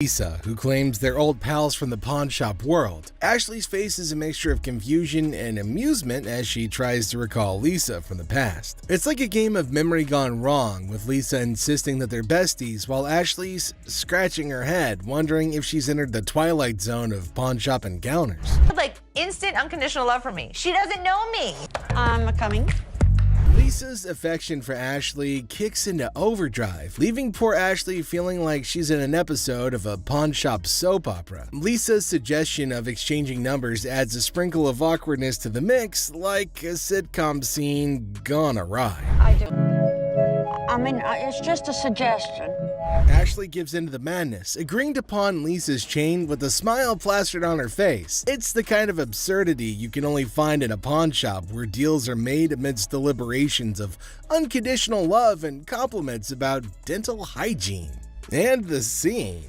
Lisa, who claims they're old pals from the pawn shop world. Ashley's face is a mixture of confusion and amusement as she tries to recall Lisa from the past. It's like a game of memory gone wrong, with Lisa insisting that they're besties while Ashley's scratching her head, wondering if she's entered the twilight zone of pawn shop encounters. Like instant unconditional love for me. She doesn't know me. I'm coming. Lisa's affection for Ashley kicks into overdrive, leaving poor Ashley feeling like she's in an episode of a pawn shop soap opera. Lisa's suggestion of exchanging numbers adds a sprinkle of awkwardness to the mix, like a sitcom scene gone awry. It's just a suggestion. Ashley gives into the madness, agreeing to pawn Lisa's chain with a smile plastered on her face. It's the kind of absurdity you can only find in a pawn shop, where deals are made amidst deliberations of unconditional love and compliments about dental hygiene. And the scene.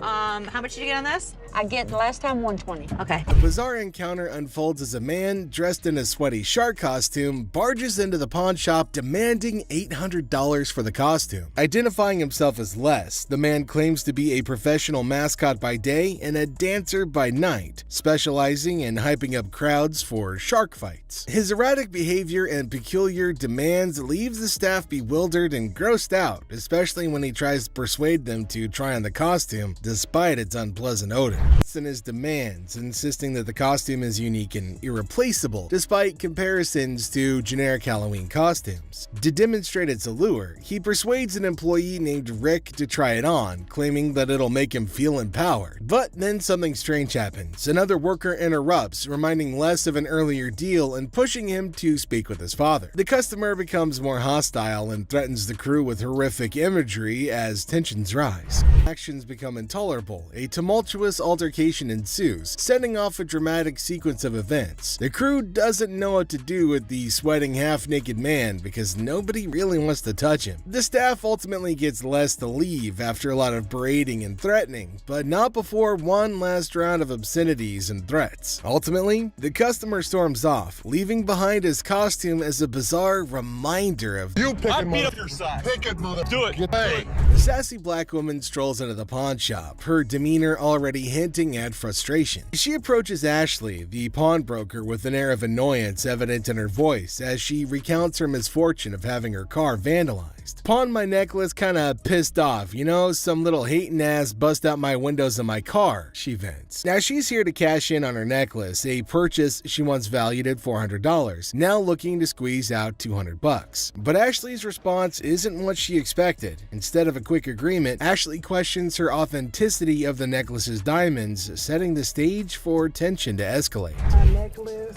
How much did you get on this? I get last time 120. Okay. A bizarre encounter unfolds as a man dressed in a sweaty shark costume barges into the pawn shop demanding $800 for the costume. Identifying himself as Les, the man claims to be a professional mascot by day and a dancer by night, specializing in hyping up crowds for shark fights. His erratic behavior and peculiar demands leaves the staff bewildered and grossed out, especially when he tries to persuade them to try on the costume despite its unpleasant odor. And his demands, insisting that the costume is unique and irreplaceable, despite comparisons to generic Halloween costumes. To demonstrate its allure, he persuades an employee named Rick to try it on, claiming that it'll make him feel empowered. But then something strange happens. Another worker interrupts, reminding Les of an earlier deal and pushing him to speak with his father. The customer becomes more hostile and threatens the crew with horrific imagery as tensions rise. Actions become intolerable. A tumultuous altercation ensues, setting off a dramatic sequence of events. The crew doesn't know what to do with the sweating half-naked man because nobody really wants to touch him. The staff ultimately gets Les to leave after a lot of berating and threatening, but not before one last round of obscenities and threats. Ultimately, the customer storms off, leaving behind his costume as a bizarre reminder of You pick I it, beat mother. up your side. Pick it, mother. Do it. Hey. The sassy black woman strolls into the pawn shop, her demeanor already hinting at frustration. She approaches Ashley, the pawnbroker, with an air of annoyance evident in her voice as she recounts her misfortune of having her car vandalized. Pawned my necklace kinda pissed off, some little hating ass bust out my windows of my car, she vents. Now she's here to cash in on her necklace, a purchase she once valued at $400, now looking to squeeze out $200. But Ashley's response isn't what she expected. Instead of a quick agreement, Ashley questions her authenticity of the necklace's diamonds, setting the stage for tension to escalate. My necklace,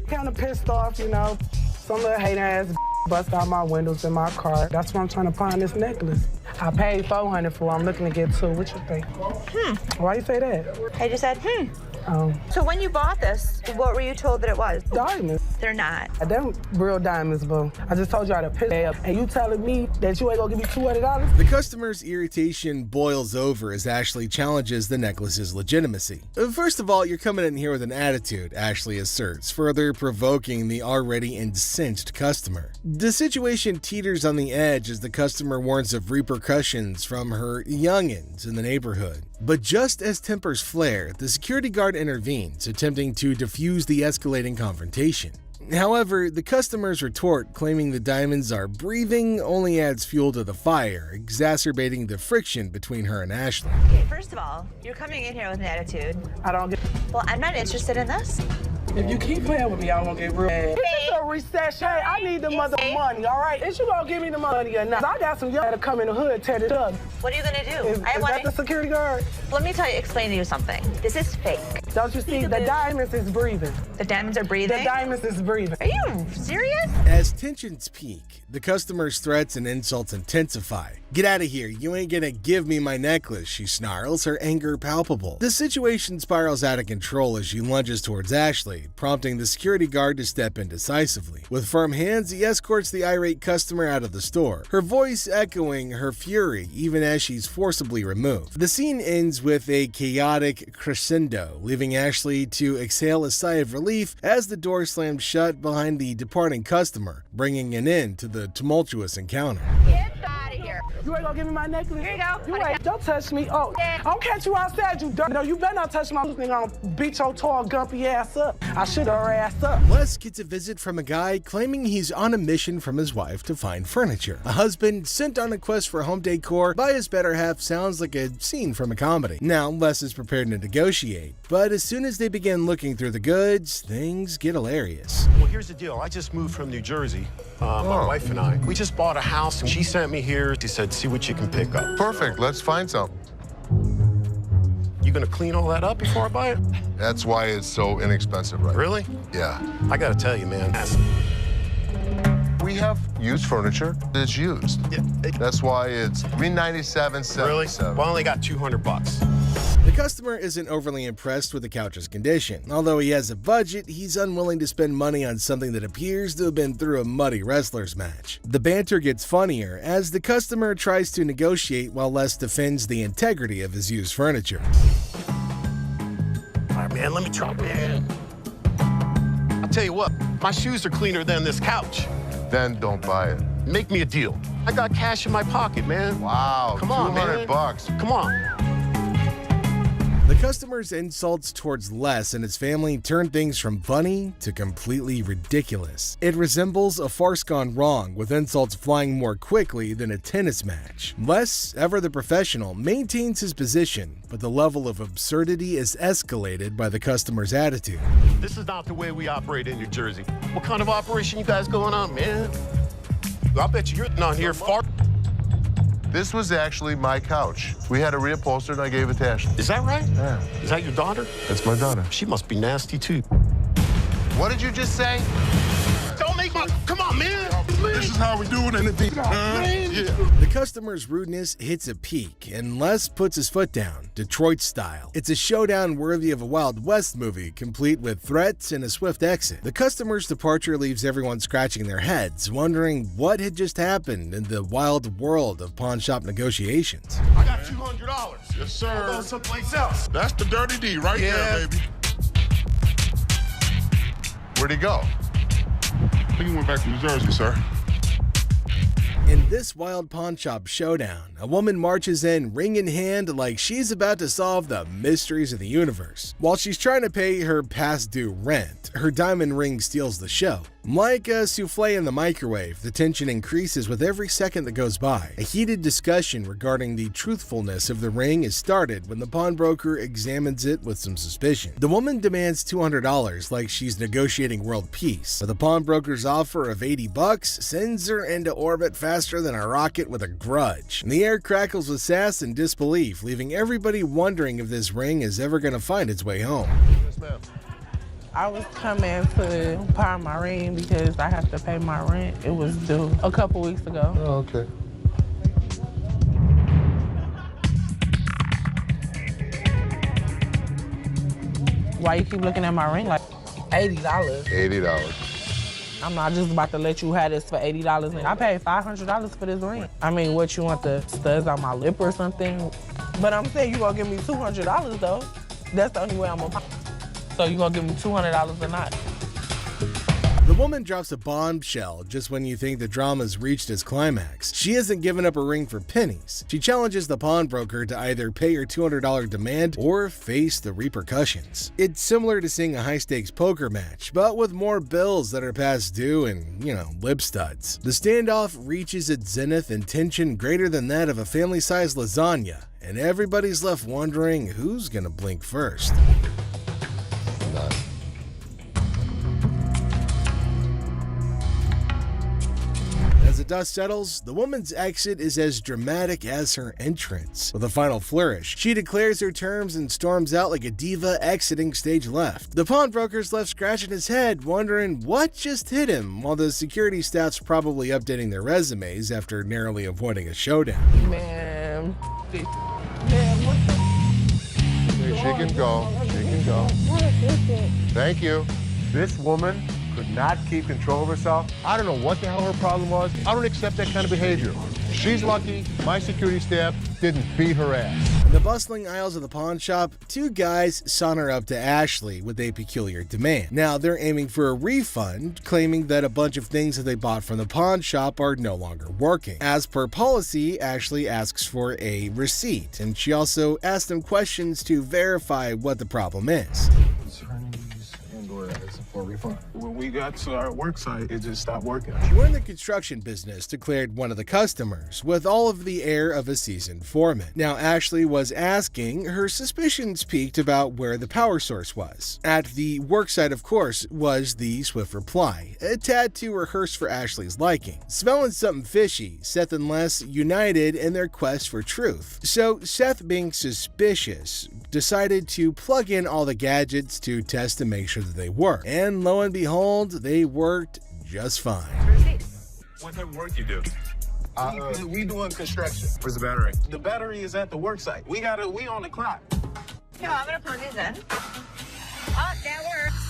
kind of pissed off, Some little hater ass bust out my windows in my car. That's why I'm trying to pawn this necklace. I paid $400 for it. I'm looking to get two. What you think? Why you say that? I just said, So when you bought this, what were you told that it was? Diamonds. They're not. Them real diamonds, boo. I just told y'all to piss up. And you telling me that you ain't gonna give me $200? The customer's irritation boils over as Ashley challenges the necklace's legitimacy. First of all, you're coming in here with an attitude, Ashley asserts, further provoking the already incensed customer. The situation teeters on the edge as the customer warns of repercussions from her youngins in the neighborhood. But just as tempers flare, the security guard intervenes, attempting to defuse the escalating confrontation. However, the customer's retort, claiming the diamonds are breathing, only adds fuel to the fire, exacerbating the friction between her and Ashley. Okay, first of all, you're coming in here with an attitude. I don't get. Well, I'm not interested in this. If you keep playing with me, I won't get real mad. This is a recession. Hey, I need the mother money, all right? Is you gonna give me the money or not? I got some young to come in the hood, tear it up. What are you gonna do? Is that the security guard? Let me explain to you something. This is fake. Don't you see? The diamonds is breathing. The diamonds are breathing? The diamonds is breathing. Are you serious? As tensions peak, the customer's threats and insults intensify. Get out of here, you ain't gonna give me my necklace, she snarls, her anger palpable. The situation spirals out of control as she lunges towards Ashley, prompting the security guard to step in decisively. With firm hands, he escorts the irate customer out of the store, her voice echoing her fury even as she's forcibly removed. The scene ends with a chaotic crescendo, leaving Ashley to exhale a sigh of relief as the door slams shut behind the departing customer, bringing an end to the tumultuous encounter. Get out of here. You ain't gonna give me my necklace? Here you go. You ain't. Don't touch me. Oh, I'll catch you outside, you dirty. No, you better not touch my nigga. I'll beat your tall, gumpy ass up. I shoot her ass up. Les gets a visit from a guy claiming he's on a mission from his wife to find furniture. A husband sent on a quest for home decor by his better half sounds like a scene from a comedy. Now, Les is prepared to negotiate, but as soon as they begin looking through the goods, things get hilarious. Well, here's the deal. I just moved from New Jersey, my wife and I. We just bought a house, and she sent me here. She said, see what you can pick up. Perfect, let's find some. You gonna clean all that up before I buy it? That's why it's so inexpensive, right? Really? Yeah. I gotta tell you, man. We have used furniture that's used. Yeah, That's why it's $397.77. really? Well, I only got $200. The customer isn't overly impressed with the couch's condition. Although he has a budget, he's unwilling to spend money on something that appears to have been through a muddy wrestler's match. The banter gets funnier as the customer tries to negotiate while Les defends the integrity of his used furniture. All right, man, let me try, man. I'll tell you what, my shoes are cleaner than this couch. Then don't buy it. Make me a deal. I got cash in my pocket, man. Wow, Come on, man. $200. Come on. The customer's insults towards Les and his family turn things from funny to completely ridiculous. It resembles a farce gone wrong, with insults flying more quickly than a tennis match. Les, ever the professional, maintains his position, but the level of absurdity is escalated by the customer's attitude. This is not the way we operate in New Jersey. What kind of operation you guys going on, man? I bet you're not here far. This was actually my couch. We had to reupholster and I gave it to Ashley. Is that right? Yeah. Is that your daughter? That's my daughter. She must be nasty, too. What did you just say? Don't make my... Come on, man. This is how we do it in the deep. The customer's rudeness hits a peak, and Les puts his foot down, Detroit style. It's a showdown worthy of a Wild West movie, complete with threats and a swift exit. The customer's departure leaves everyone scratching their heads, wondering what had just happened in the wild world of pawn shop negotiations. I got $200. Yes, sir. I'll go someplace else. That's the dirty D right there, baby. Where'd he go? I think he went back to New Jersey, sir. In this wild pawn shop showdown, a woman marches in ring in hand like she's about to solve the mysteries of the universe. While she's trying to pay her past due rent, her diamond ring steals the show. Like a souffle in the microwave, the tension increases with every second that goes by. A heated discussion regarding the truthfulness of the ring is started when the pawnbroker examines it with some suspicion. The woman demands $200 like she's negotiating world peace, but the pawnbroker's offer of $80 sends her into orbit faster than a rocket with a grudge. And the air crackles with sass and disbelief, leaving everybody wondering if this ring is ever going to find its way home. Yes, ma'am. I was coming to pawn my ring because I have to pay my rent. It was due a couple weeks ago. Oh, okay. Why you keep looking at my ring like $80? $80. I'm not just about to let you have this for $80. I paid $500 for this ring. I mean, what, you want the studs on my lip or something? But I'm saying you gonna give me $200 though. That's the only way I'm gonna. So you gonna give me $200 or not? The woman drops a bombshell just when you think the drama's reached its climax. She hasn't given up her ring for pennies. She challenges the pawnbroker to either pay her $200 demand or face the repercussions. It's similar to seeing a high-stakes poker match, but with more bills that are past due and, lip studs. The standoff reaches its zenith in tension greater than that of a family-sized lasagna, and everybody's left wondering who's gonna blink first. As the dust settles, the woman's exit is as dramatic as her entrance. With a final flourish, she declares her terms and storms out like a diva exiting stage left. The pawnbroker's left scratching his head, wondering what just hit him, while the security staff's probably updating their resumes after narrowly avoiding a showdown. Man, what the? She can go. She can go. Thank you. This woman could not keep control of herself. I don't know what the hell her problem was. I don't accept that kind of behavior. She's lucky my security staff didn't beat her ass. the bustling aisles of the pawn shop, two guys saunter up to Ashley with a peculiar demand. Now, they're aiming for a refund, claiming that a bunch of things that they bought from the pawn shop are no longer working. As per policy, Ashley asks for a receipt, and she also asks them questions to verify what the problem is. For refund. When we got to our work site, it just stopped working. We're in the construction business, declared one of the customers, with all of the air of a seasoned foreman. Now, Ashley was asking, her suspicions peaked about where the power source was. At the work site, of course, was the swift reply, a tad too rehearsed for Ashley's liking. Smelling something fishy, Seth and Les united in their quest for truth. So, Seth, being suspicious, decided to plug in all the gadgets to test to make sure that they work. And lo and behold, they worked just fine. What type of work you do? We doing construction. Where's the battery? The battery is at the work site. We on the clock. Here, I'm gonna plug these in. Oh, that works.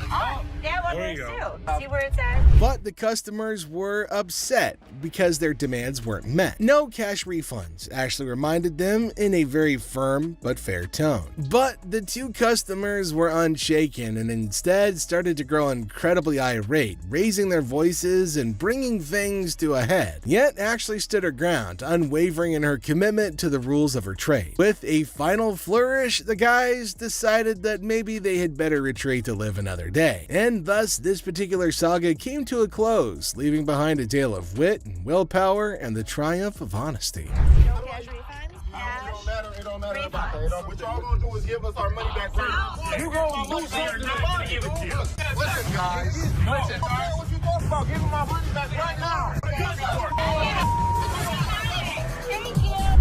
Oh, that one There you works go. too. See where it's at? But the customers were upset because their demands weren't met. No cash refunds, Ashley reminded them in a very firm but fair tone. But the two customers were unshaken and instead started to grow incredibly irate, raising their voices and bringing things to a head. Yet Ashley stood her ground, unwavering in her commitment to the rules of her trade. With a final flourish, the guys decided that maybe they had better retreat to live another day. And thus, this particular saga came to a close, leaving behind a tale of wit and willpower and the triumph of honesty. No cash refunds? It don't matter about that. What y'all gonna do is give us our money back right now. You gonna do something about it. Listen, guys. Listen, all right, what you talking about? Give me my money back right now.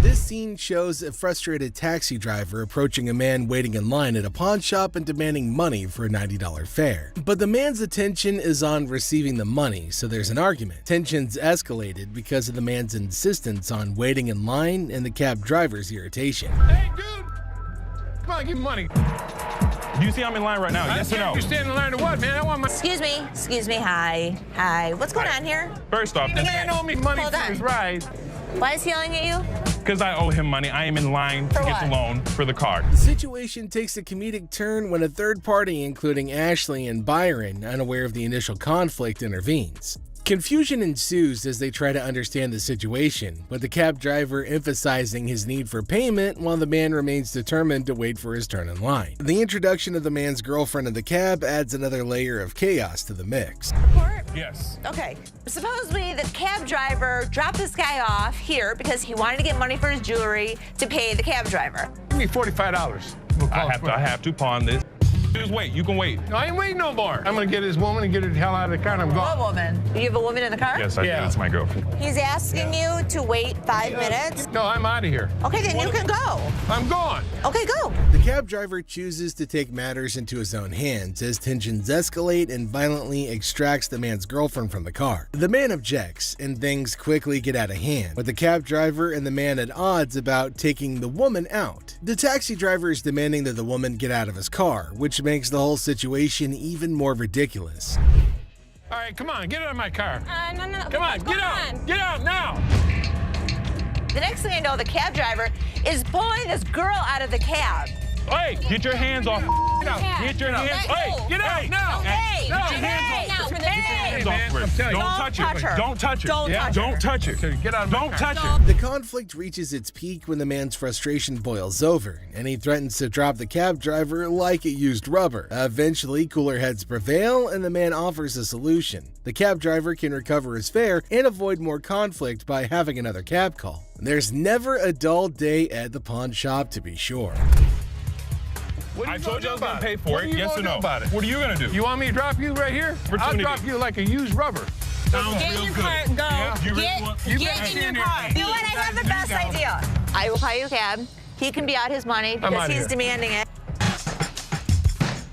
This scene shows a frustrated taxi driver approaching a man waiting in line at a pawn shop and demanding money for a $90 fare. But the man's attention is on receiving the money, so there's an argument. Tensions escalated because of the man's insistence on waiting in line and the cab driver's irritation. Hey, dude! Come on, give me money. Do you see I'm in line right now? Yes or no? You're standing in line to what, man? I want my... Excuse me, hi. What's going on here? First off, The man owe me money Hold for on. his ride. Why is he yelling at you? because I owe him money, I am in line to For get the what? loan for the car. The situation takes a comedic turn when a third party, including Ashley and Byron, unaware of the initial conflict, intervenes. Confusion ensues as they try to understand the situation, with the cab driver emphasizing his need for payment while the man remains determined to wait for his turn in line. The introduction of the man's girlfriend in the cab adds another layer of chaos to the mix. Report? Yes. Okay. Supposedly the cab driver dropped this guy off here because he wanted to get money for his jewelry to pay the cab driver. Give me $45. I have to pawn this. Just wait, you can wait. No, I ain't waiting no more. I'm gonna get this woman and get her the hell out of the car and I'm What gone. woman? You have a woman in the car? Yes, I do. Yeah. That's my girlfriend. He's asking you to wait 5 minutes. No, I'm out of here. Okay, then you can go. I'm gone. Okay, go. The cab driver chooses to take matters into his own hands as tensions escalate and violently extracts the man's girlfriend from the car. The man objects, and things quickly get out of hand, with the cab driver and the man at odds about taking the woman out. The taxi driver is demanding that the woman get out of his car, which makes the whole situation even more ridiculous. All right, come on, get out of my car. No. Come on, get out. Get out now. The next thing I know, the cab driver is pulling this girl out of the cab. Hey, get your hands off. Get your hands. Hey, Get out now. Hey, No. get your hands off. Hands off man, first. I'm telling you. Don't touch touch her. it. Don't touch it. Don't touch Don't her. touch it. Get out of my Don't car. touch it. The conflict reaches its peak when the man's frustration boils over, and he threatens to drop the cab driver like it used rubber. Eventually, cooler heads prevail, and the man offers a solution. The cab driver can recover his fare and avoid more conflict by having another cab call. There's never a dull day at the pawn shop, to be sure. What are I you told you I gonna was do going about to pay it? for What are it. you Yes gonna or do no? about it? What are you going to do? You want me to drop you right here? I'll Opportunity. drop you like a used rubber. Sounds Get in real your good. car and go. Yeah. You really Get, want- You get better in your stand car. there. You know what? I have the best idea. I will call you a cab. He can be out his money because outta he's here. demanding it.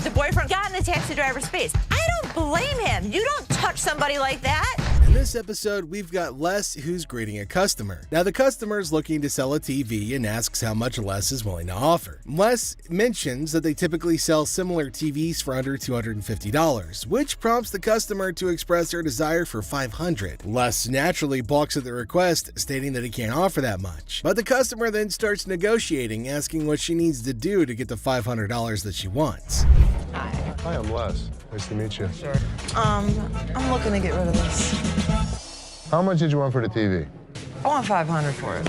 The boyfriend got in the taxi driver's face. I don't blame him. You don't touch somebody like that. this episode, we've got Les who's greeting a customer. Now, the customer is looking to sell a TV and asks how much Les is willing to offer. Les mentions that they typically sell similar TVs for under $250, which prompts the customer to express her desire for $500. Les naturally balks at the request, stating that he can't offer that much. But the customer then starts negotiating, asking what she needs to do to get the $500 that she wants. Hi, I'm Les. Nice to meet you. Sure. I'm looking to get rid of this. How much did you want for the TV? I want $500 for it.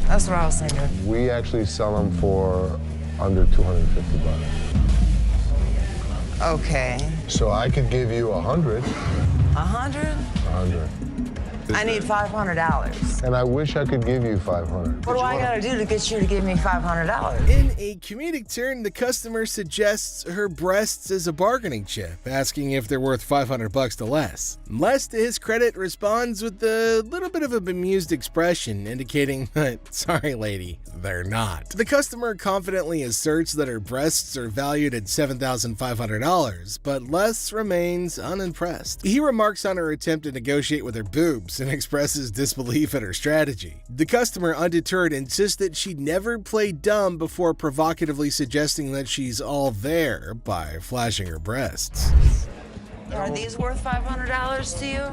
That's what I was thinking. We actually sell them for under $250. Okay. So I could give you 100. 100? 100. I need $500. And I wish I could give you 500. What do I gotta do to get you to give me $500? In a comedic turn, the customer suggests her breasts as a bargaining chip, asking if they're worth $500 to Les. Les, to his credit, responds with a little bit of a bemused expression, indicating that, sorry lady, they're not. The customer confidently asserts that her breasts are valued at $7,500, but Les remains unimpressed. He remarks on her attempt to negotiate with her boobs and expresses disbelief at her strategy. The customer, undeterred, insists that she'd never play dumb before provocatively suggesting that she's all there by flashing her breasts. Are these worth $500 to you?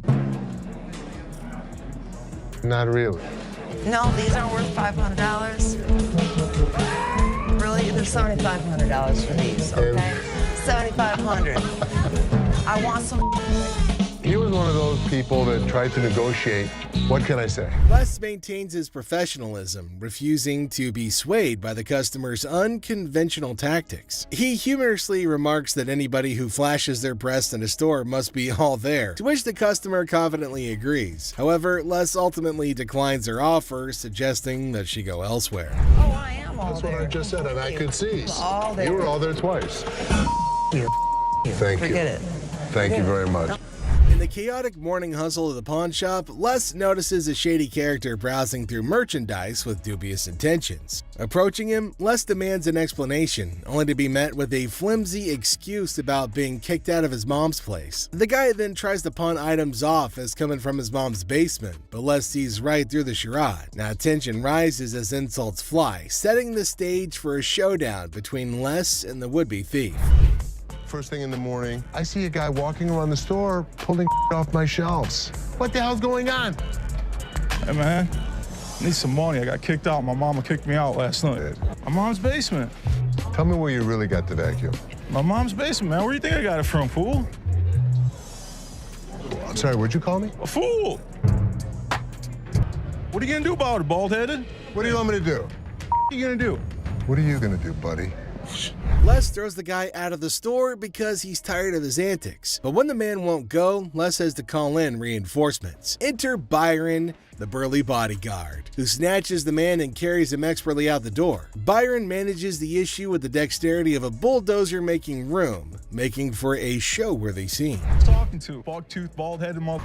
Not really. No, these aren't worth $500. Really? They're $7,500 for these, okay? $7,500. I want some. He was one of those people that tried to negotiate. What can I say? Les maintains his professionalism, refusing to be swayed by the customer's unconventional tactics. He humorously remarks that anybody who flashes their breasts in a store must be all there, to which the customer confidently agrees. However, Les ultimately declines her offer, suggesting that she go elsewhere. Oh, I am all That's there. what I just said, and I could see. All there. You were all there twice. Thank you. Forget it. Thank you very much. In the chaotic morning hustle of the pawn shop, Les notices a shady character browsing through merchandise with dubious intentions. Approaching him, Les demands an explanation, only to be met with a flimsy excuse about being kicked out of his mom's place. The guy then tries to pawn items off as coming from his mom's basement, but Les sees right through the charade. Now tension rises as insults fly, setting the stage for a showdown between Les and the would-be thief. First thing in the morning, I see a guy walking around the store pulling off my shelves. What the hell's going on? Hey, man, I need some money. I got kicked out. My mama kicked me out last night. My mom's basement. Tell me where you really got the vacuum. My mom's basement, man. Where do you think I got it from, fool? I'm sorry, what'd you call me? A fool! What are you gonna do about it, bald-headed? What do you want me to do? What are you gonna do? What are you gonna do, buddy? Les throws the guy out of the store because he's tired of his antics. But when the man won't go, Les has to call in reinforcements. Enter Byron, the burly bodyguard, who snatches the man and carries him expertly out the door. Byron manages the issue with the dexterity of a bulldozer making room, making for a show-worthy scene. Who's talking to? Bog-toothed, bald-headed mother...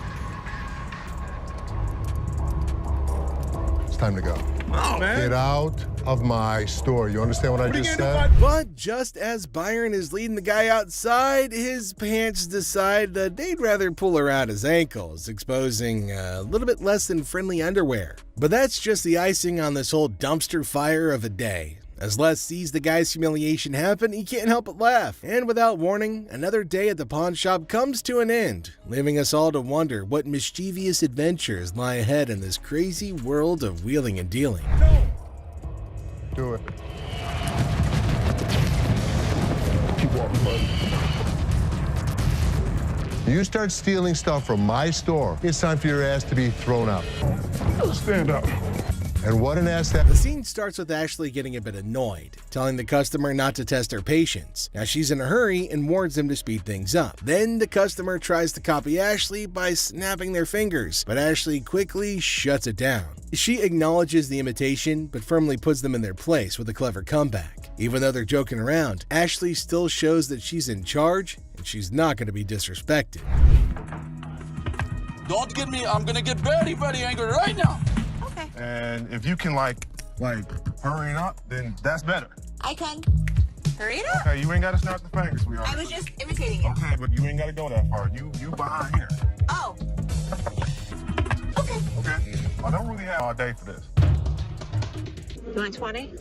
It's time to go. Oh, man. Get out of my store. You understand what I just said? But just as Byron is leading the guy outside, his pants decide that they'd rather pull around his ankles, exposing a little bit less than friendly underwear. But that's just the icing on this whole dumpster fire of a day. As Les sees the guy's humiliation happen, he can't help but laugh. And without warning, another day at the pawn shop comes to an end, leaving us all to wonder what mischievous adventures lie ahead in this crazy world of wheeling and dealing. Do it. Keep walking, buddy. You start stealing stuff from my store, it's time for your ass to be thrown out. Stand up. And what an ass that... The scene starts with Ashley getting a bit annoyed, telling the customer not to test her patience. Now she's in a hurry and warns him to speed things up. Then the customer tries to copy Ashley by snapping their fingers, but Ashley quickly shuts it down. She acknowledges the imitation, but firmly puts them in their place with a clever comeback. Even though they're joking around, Ashley still shows that she's in charge and she's not going to be disrespected. Don't get me, I'm gonna get very, very angry right now. Okay. And if you can, like hurry up, then that's better. I can. Hurry it up. Okay, you ain't got to snap the fingers, sweetheart. I was just imitating you. Okay, but you ain't got to go that far. You behind here. Oh. Okay. I don't really have all day for this. You want 20?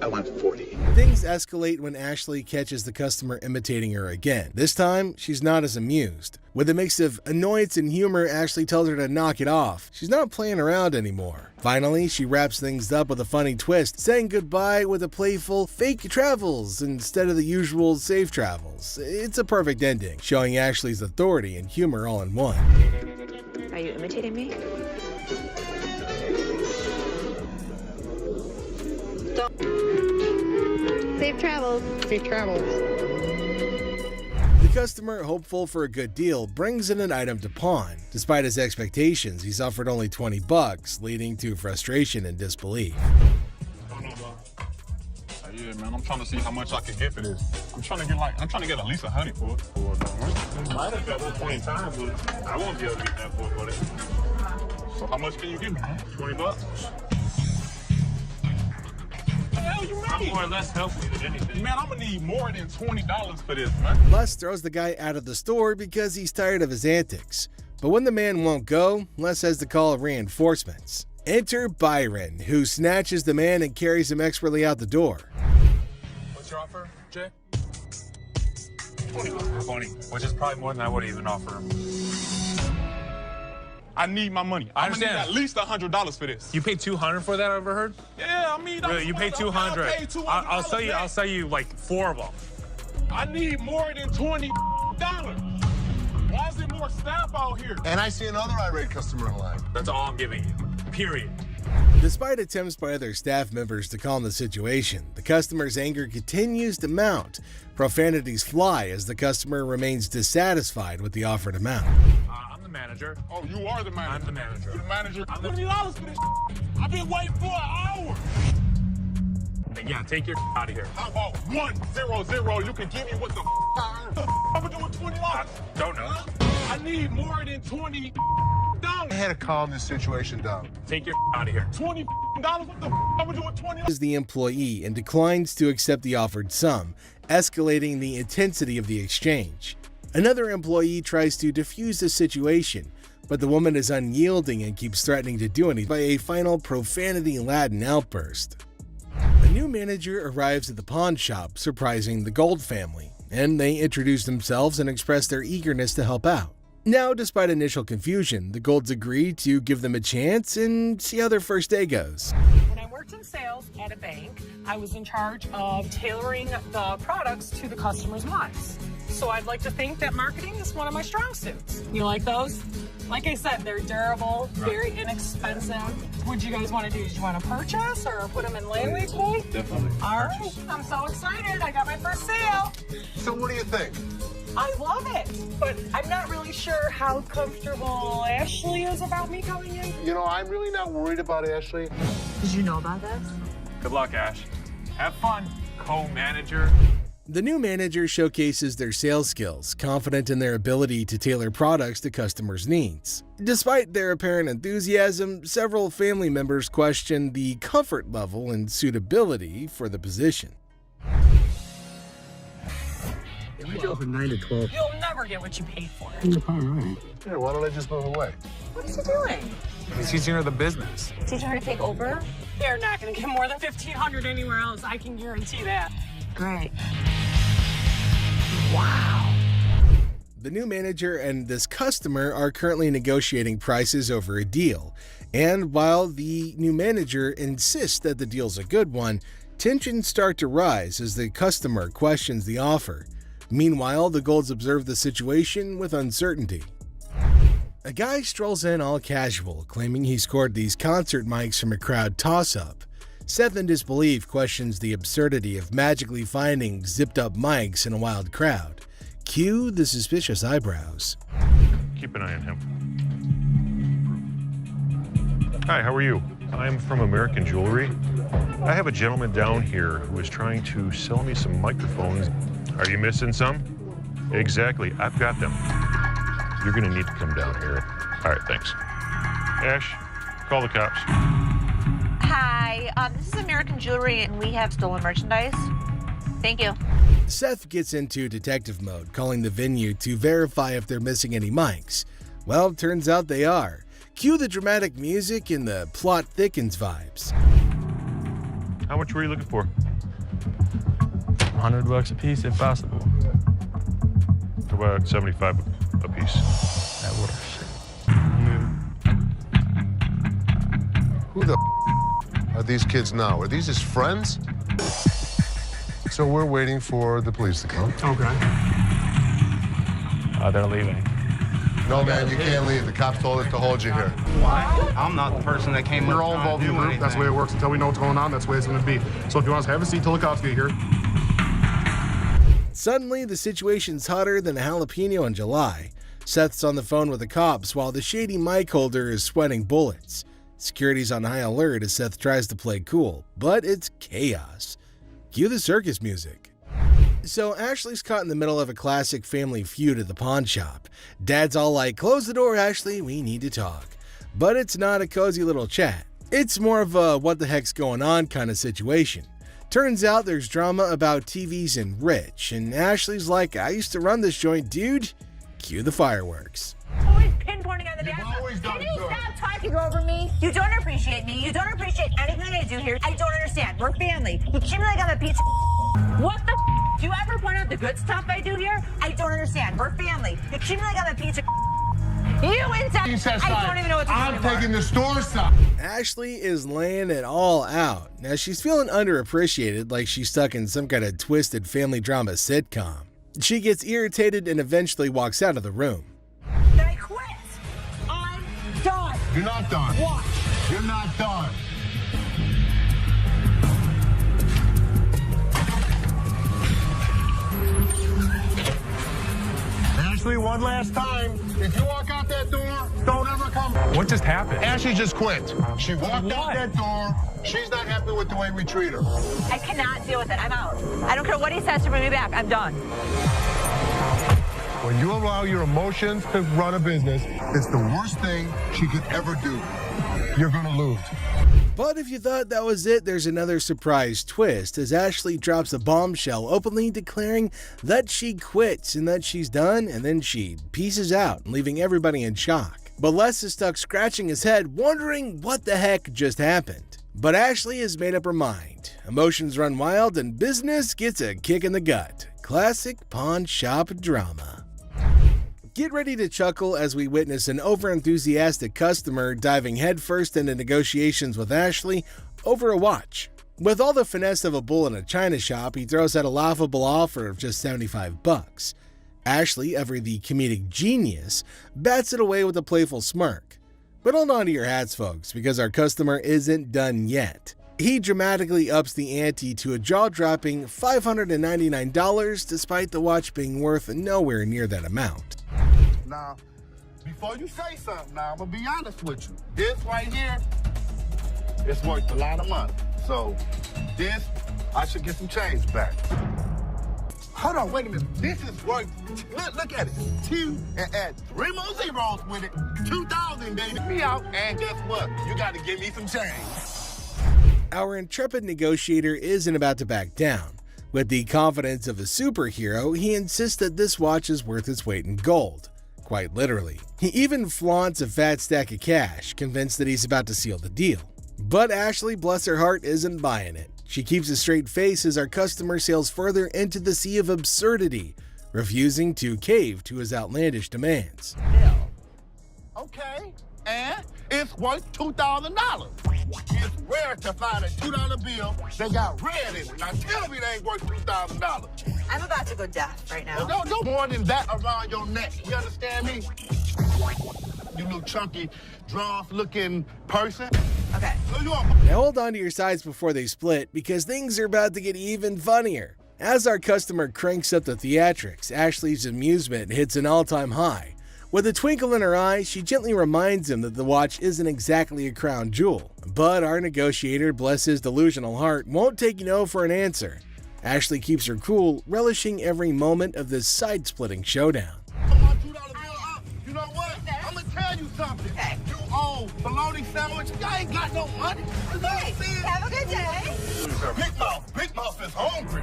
I want 40. Things escalate when Ashley catches the customer imitating her again. This time, she's not as amused. With a mix of annoyance and humor, Ashley tells her to knock it off. She's not playing around anymore. Finally, she wraps things up with a funny twist, saying goodbye with a playful fake travels instead of the usual safe travels. It's a perfect ending, showing Ashley's authority and humor all in one. Are you imitating me? Safe travels. Safe travels. The customer, hopeful for a good deal, brings in an item to pawn. Despite his expectations, he's offered only $20, leading to frustration and disbelief. Yeah, man, I'm trying to see how much I can get for this. I'm trying to get at least 100 for it. Might have got 1 point in time, but I won't be able to get that for it. So how much can you give me? $20? Hell, you I'm more or less helpful than anything. Man, I'm gonna need more than $20 for this, man. Les throws the guy out of the store because he's tired of his antics. But when the man won't go, Les has to call reinforcements. Enter Byron, who snatches the man and carries him expertly out the door. What's your offer, Jay? 20, which is probably more than I would even offer him. I need my money. I I'm gonna understand. need at least $100 for this. You paid $200 for that, I overheard? Yeah, I mean, Really, you paid $200. I'll sell you like 4 of them. I need more than $20. Why is there more staff out here? And I see another irate customer in line. That's all I'm giving you. Period. Despite attempts by other staff members to calm the situation, the customer's anger continues to mount. Profanities fly as the customer remains dissatisfied with the offered amount. I'm the manager. Oh, you are the manager. I'm the manager. You're the manager. $20 for this. I've been waiting for an hour. Then yeah, take your out of here. How about 100? You can give me what the I'm gonna do with $20. Don't know. I need more than $20. I had to calm this situation down. Take your out of here. $20. What the I'm gonna do with $20? Is the employee and declines to accept the offered sum, escalating the intensity of the exchange. Another employee tries to defuse the situation, but the woman is unyielding and keeps threatening to do anything by a final profanity-laden outburst. A new manager arrives at the pawn shop, surprising the Gold family, and they introduce themselves and express their eagerness to help out. Now, despite initial confusion, the Golds agree to give them a chance and see how their first day goes. When I worked in sales at a bank, I was in charge of tailoring the products to the customer's wants. So I'd like to think that marketing is one of my strong suits. You like those? Like I said, they're durable, very inexpensive. What do you guys want to do? Do you want to purchase or put them in layaway today? Definitely. All right, I'm so excited. I got my first sale. So what do you think? I love it, but I'm not really sure how comfortable Ashley is about me coming in. You know, I'm really not worried about Ashley. Did you know about this? Good luck, Ash. Have fun, co-manager. The new manager showcases their sales skills, confident in their ability to tailor products to customers' needs. Despite their apparent enthusiasm, several family members question the comfort level and suitability for the position. We go from 9 to 12. You'll never get what you paid for. You're probably right. Here, why don't I just move away? What is he doing? He's teaching her the business. Teaching her to take over? They're not going to get more than $1,500 anywhere else. I can guarantee that. Great. Wow. The new manager and this customer are currently negotiating prices over a deal. And while the new manager insists that the deal's a good one, tensions start to rise as the customer questions the offer. Meanwhile, the Golds observe the situation with uncertainty. A guy strolls in all casual, claiming he scored these concert mics from a crowd toss-up. Seth, in disbelief, questions the absurdity of magically finding zipped-up mics in a wild crowd. Cue the suspicious eyebrows. Keep an eye on him. Hi, how are you? I'm from American Jewelry. I have a gentleman down here who is trying to sell me some microphones. Are you missing some? Exactly, I've got them. You're gonna need to come down here. All right, thanks. Ash, call the cops. Hi, this is American Jewelry, and we have stolen merchandise. Thank you. Seth gets into detective mode, calling the venue to verify if they're missing any mics. Well, turns out they are. Cue the dramatic music and the plot thickens vibes. How much were you looking for? $100 a piece, if possible. How about 75 a piece? That works. Who the are these kids now? Are these his friends? So we're waiting for the police to come. Okay. They're leaving. No, man, you can't leave. The cops told us to hold you here. Why? I'm not the person that came up. We're all involved in the group. That's the way it works. Until we know what's going on, that's the way it's going to be. So if you want us to have a seat till the cops get here. Suddenly, the situation's hotter than a jalapeno in July. Seth's on the phone with the cops while the shady mic holder is sweating bullets. Security's on high alert as Seth tries to play cool, but it's chaos. Cue the circus music. So Ashley's caught in the middle of a classic family feud at the pawn shop. Dad's all like, "Close the door, Ashley, we need to talk." But it's not a cozy little chat. It's more of a what the heck's going on kind of situation. Turns out there's drama about TVs and Rich, and Ashley's like, "I used to run this joint, dude." Cue the fireworks. Always pinpointing on the bathroom. Can you stop talking over me? You don't appreciate me. You don't appreciate anything I do here. I don't understand. We're family. You treat me like I'm a piece of What the Do you ever point out the good stuff I do here? I don't understand. We're family. You treat me like I'm a piece of You inside. I don't even know what to do I'm anymore. taking the store side. Ashley is laying it all out. Now she's feeling underappreciated, like she's stuck in some kind of twisted family drama sitcom. She gets irritated and eventually walks out of the room. Then I quit. I'm done. You're not done. Watch. You're not done. Ashley, one last time. If you walk out that door, don't ever come. What just happened? Ashley just quit. She walked out that door. She's not happy with the way we treat her. I cannot deal with it. I'm out. I don't care what he says to bring me back. I'm done. When you allow your emotions to run a business, it's the worst thing she could ever do. You're gonna lose. But if you thought that was it, there's another surprise twist as Ashley drops a bombshell openly declaring that she quits and that she's done, and then she pieces out, leaving everybody in shock. But Les is stuck scratching his head, wondering what the heck just happened. But Ashley has made up her mind. Emotions run wild and business gets a kick in the gut. Classic pawn shop drama. Get ready to chuckle as we witness an overenthusiastic customer diving headfirst into negotiations with Ashley over a watch. With all the finesse of a bull in a china shop, he throws out a laughable offer of just $75. Ashley, ever the comedic genius, bats it away with a playful smirk. But hold on to your hats, folks, because our customer isn't done yet. He dramatically ups the ante to a jaw-dropping $599 despite the watch being worth nowhere near that amount. Now, before you say something, now I'm gonna be honest with you. This right here, it's worth a lot of money. So this, I should get some change back. Hold on, wait a minute. This is worth, look at it. 2 and add 3 more zeros with it. 2,000, baby. Me out, and guess what? You gotta give me some change. Our intrepid negotiator isn't about to back down. With the confidence of a superhero, he insists that this watch is worth its weight in gold. Quite literally. He even flaunts a fat stack of cash, convinced that he's about to seal the deal. But Ashley, bless her heart, isn't buying it. She keeps a straight face as our customer sails further into the sea of absurdity, refusing to cave to his outlandish demands. Okay, and it's worth $2,000. It's rare to find a $2 bill that got red in it. Now tell me they ain't worth $2,000. I'm about to go deaf right now. Well, no more than that around your neck. You understand me? You little chunky, draw-looking person. Okay. Now hold on to your sides before they split, because things are about to get even funnier. As our customer cranks up the theatrics, Ashley's amusement hits an all-time high. With a twinkle in her eye, she gently reminds him that the watch isn't exactly a crown jewel. But our negotiator, bless his delusional heart, won't take no for an answer. Ashley keeps her cool, relishing every moment of this side-splitting showdown. You know what? I'm gonna tell you something. Okay. You owe bologna sandwich. Y'all ain't got no money. Have a good day. Big Mouth is hungry.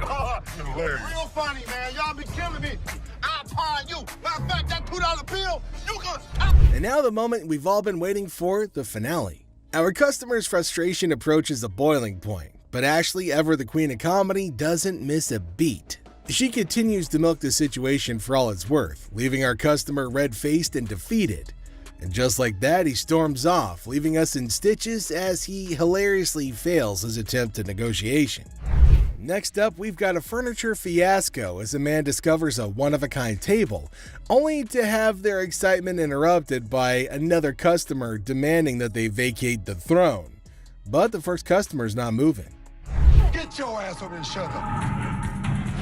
Real funny, man. Y'all be killing me. I'll pawn you. Matter of fact, that $2 bill, you gonna... And now the moment we've all been waiting for, the finale. Our customer's frustration approaches a boiling point, but Ashley, ever the queen of comedy, doesn't miss a beat. She continues to milk the situation for all it's worth, leaving our customer red-faced and defeated. And just like that, he storms off, leaving us in stitches as he hilariously fails his attempt at negotiation. Next up, we've got a furniture fiasco as a man discovers a one-of-a-kind table, only to have their excitement interrupted by another customer demanding that they vacate the throne. But the first customer's not moving. Get your ass over and shut up.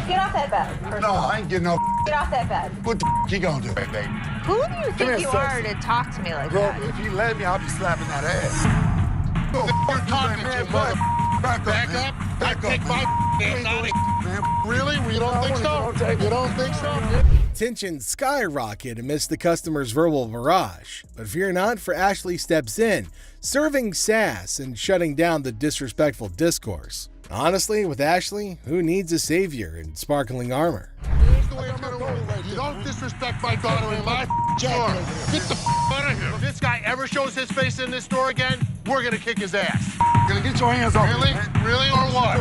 Get off that bed. No, I ain't getting no. Get off that bed. What the you gonna do, baby? Who do you think you are to talk to me like Bro, that? if you let me, I'll be slapping that ass. You're talking to you, mother. Back up, Take my ass out of here. man. Really? We don't think so? You don't think so? Tensions skyrocket amidst the customer's verbal barrage, but fear not, for Ashley steps in, serving sass and shutting down the disrespectful discourse. Honestly, with Ashley, who needs a savior in sparkling armor? Here's the way it's gonna roll. You don't disrespect my daughter in my store. Get the out of here. If this guy ever shows his face in this store again, we're gonna kick his ass. Gonna get your hands off me, Really? man. Really or what?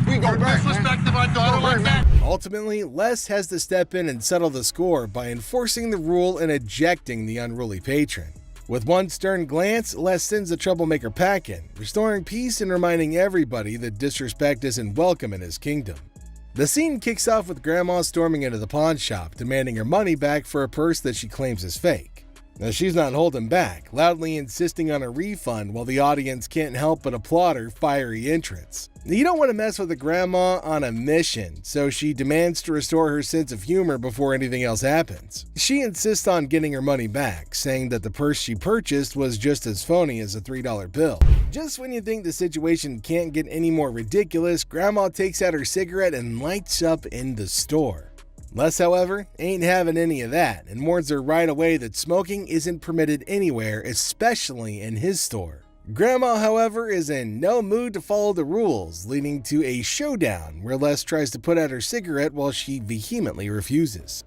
We go You're back, man. disrespecting my daughter Go like back, that? Ultimately, Les has to step in and settle the score by enforcing the rule and ejecting the unruly patron. With one stern glance, Les sends the troublemaker packing, restoring peace and reminding everybody that disrespect isn't welcome in his kingdom. The scene kicks off with Grandma storming into the pawn shop, demanding her money back for a purse that she claims is fake. Now, she's not holding back, loudly insisting on a refund while the audience can't help but applaud her fiery entrance. You don't want to mess with a grandma on a mission, so she demands to restore her sense of humor before anything else happens. She insists on getting her money back, saying that the purse she purchased was just as phony as a $3 bill. Just when you think the situation can't get any more ridiculous, Grandma takes out her cigarette and lights up in the store. Les, however, ain't having any of that and warns her right away that smoking isn't permitted anywhere, especially in his store. Grandma, however, is in no mood to follow the rules, leading to a showdown where Les tries to put out her cigarette while she vehemently refuses.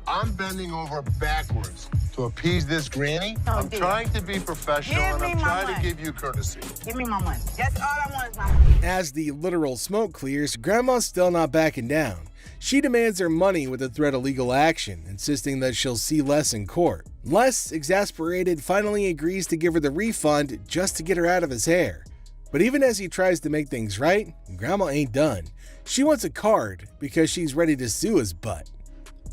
I'm bending over backwards to appease this granny. I'm trying to be professional and I'm trying to give you courtesy. Give me my money. That's all I want is my money. As the literal smoke clears, Grandma's still not backing down. She demands her money with a threat of legal action, insisting that she'll see Les in court. Les, exasperated, finally agrees to give her the refund just to get her out of his hair. But even as he tries to make things right, Grandma ain't done. She wants a card because she's ready to sue his butt.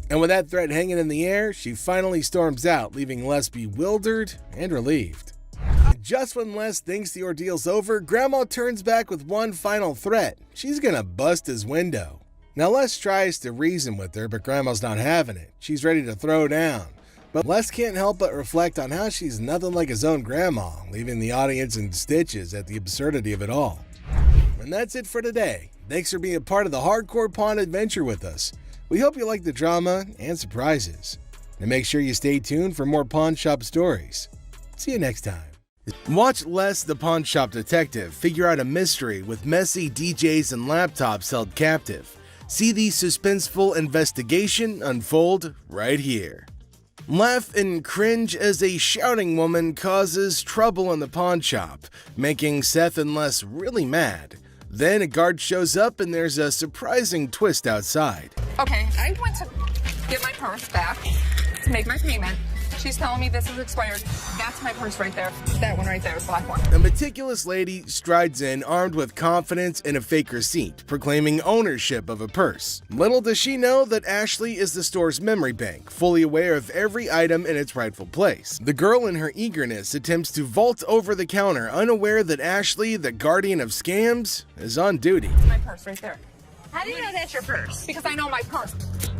And with that threat hanging in the air, she finally storms out, leaving Les bewildered and relieved. Just when Les thinks the ordeal's over, Grandma turns back with one final threat. She's gonna bust his window. Now Les tries to reason with her, but Grandma's not having it. She's ready to throw down. But Les can't help but reflect on how she's nothing like his own grandma, leaving the audience in stitches at the absurdity of it all. And that's it for today. Thanks for being a part of the Hardcore Pawn adventure with us. We hope you like the drama and surprises. And make sure you stay tuned for more pawn shop stories. See you next time. Watch Les the Pawn Shop Detective figure out a mystery with messy DJs and laptops held captive. See the suspenseful investigation unfold right here. Laugh and cringe as a shouting woman causes trouble in the pawn shop, making Seth and Les really mad. Then a guard shows up and there's a surprising twist outside. Okay, I went to get my purse back to make my payment. She's telling me this is expired. That's my purse right there. That one right there, the black one. A meticulous lady strides in armed with confidence and a fake receipt, proclaiming ownership of a purse. Little does she know that Ashley is the store's memory bank, fully aware of every item in its rightful place. The girl, in her eagerness, attempts to vault over the counter, unaware that Ashley, the guardian of scams, is on duty. It's my purse right there. How do you know that's your purse? Because I know my purse.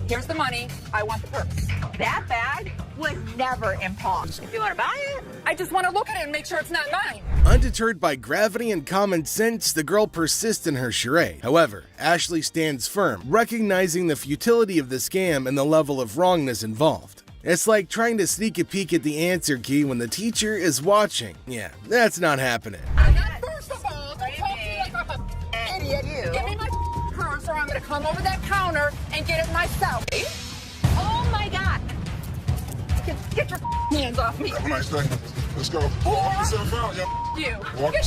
Here's the money. I want the purse. That bag was never in pawn. If you want to buy it, I just want to look at it and make sure it's not mine. Undeterred by gravity and common sense, the girl persists in her charade. However, Ashley stands firm, recognizing the futility of the scam and the level of wrongness involved. It's like trying to sneak a peek at the answer key when the teacher is watching. Yeah, that's not happening. First of all, don't talk to me like I'm an idiot. Give me my purse or I'm going to come over that counter and get it myself. oh my God. Get your hands off me. Have a nice day. Let's go. Walk yourself out, yo. You.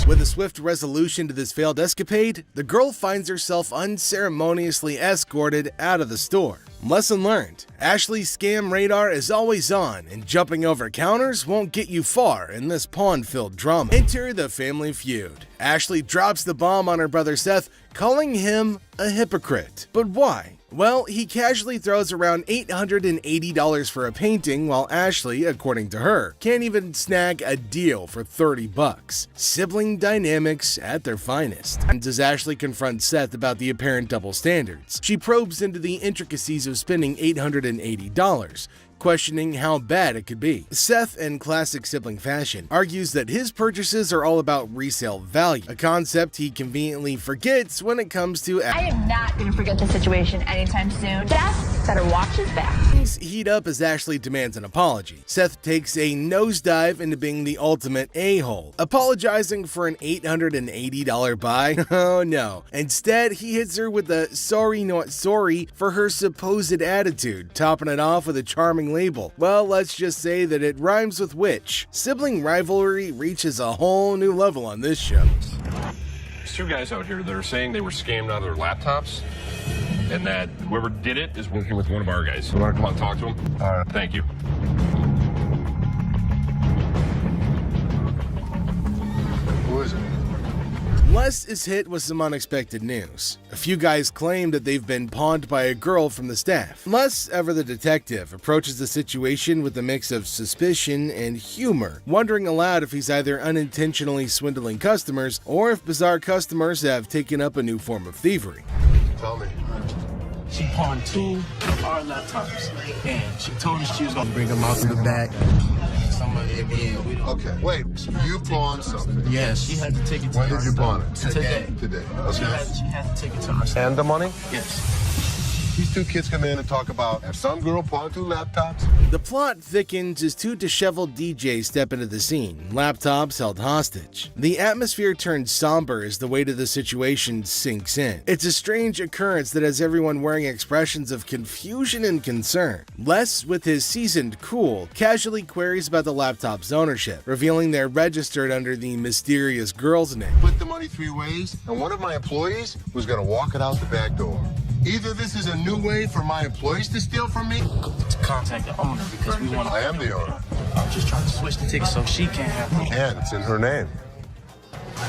With a swift resolution to this failed escapade, the girl finds herself unceremoniously escorted out of the store. Lesson learned. Ashley's scam radar is always on, and jumping over counters won't get you far in this pawn-filled drama. Enter the family feud. Ashley drops the bomb on her brother Seth, calling him a hypocrite. But why? Well, he casually throws around $880 for a painting, while Ashley, according to her, can't even snag a deal for $30. Sibling dynamics at their finest. And as Ashley confronts Seth about the apparent double standards, she probes into the intricacies of spending $880, questioning how bad it could be. Seth, in classic sibling fashion, argues that his purchases are all about resale value, a concept he conveniently forgets when it comes to I am not going to forget this situation anytime soon. Seth better watch his back. Things heat up as Ashley demands an apology. Seth takes a nosedive into being the ultimate a-hole, apologizing for an $880 buy. Oh no. Instead, he hits her with a sorry not sorry for her supposed attitude, topping it off with a charming label. Well, let's just say that it rhymes with witch. Sibling rivalry reaches a whole new level on this show. There's two guys out here that are saying they were scammed out of their laptops, and that whoever did it is working with one of our guys. You want to come out and talk to him? All right. Thank you. Who is it? Les is hit with some unexpected news. A few guys claim that they've been pawned by a girl from the staff. Les, ever the detective, approaches the situation with a mix of suspicion and humor, wondering aloud if he's either unintentionally swindling customers or if bizarre customers have taken up a new form of thievery. Tell me. She pawned 2 of our laptops, and she told us she was gonna bring them out to the back. Some of it being, we don't. Okay, wait. You pawned something? Yes, she had to take it to When our did you pawn it? Today. Today. She Okay. had to take it to our And the money? Yes. These two kids come in and talk about have some girl pawned 2 laptops. The plot thickens as 2 disheveled DJs step into the scene, laptops held hostage. The atmosphere turns somber as the weight of the situation sinks in. It's a strange occurrence that has everyone wearing expressions of confusion and concern. Les, with his seasoned cool, casually queries about the laptop's ownership, revealing they're registered under the mysterious girl's name. Split the money 3 ways, and one of my employees was gonna walk it out the back door. Either this is a new way for my employees to steal from me. To contact the owner because we want to. I am the owner. I'm just trying to switch the ticket so she can't have them. And it's in her name.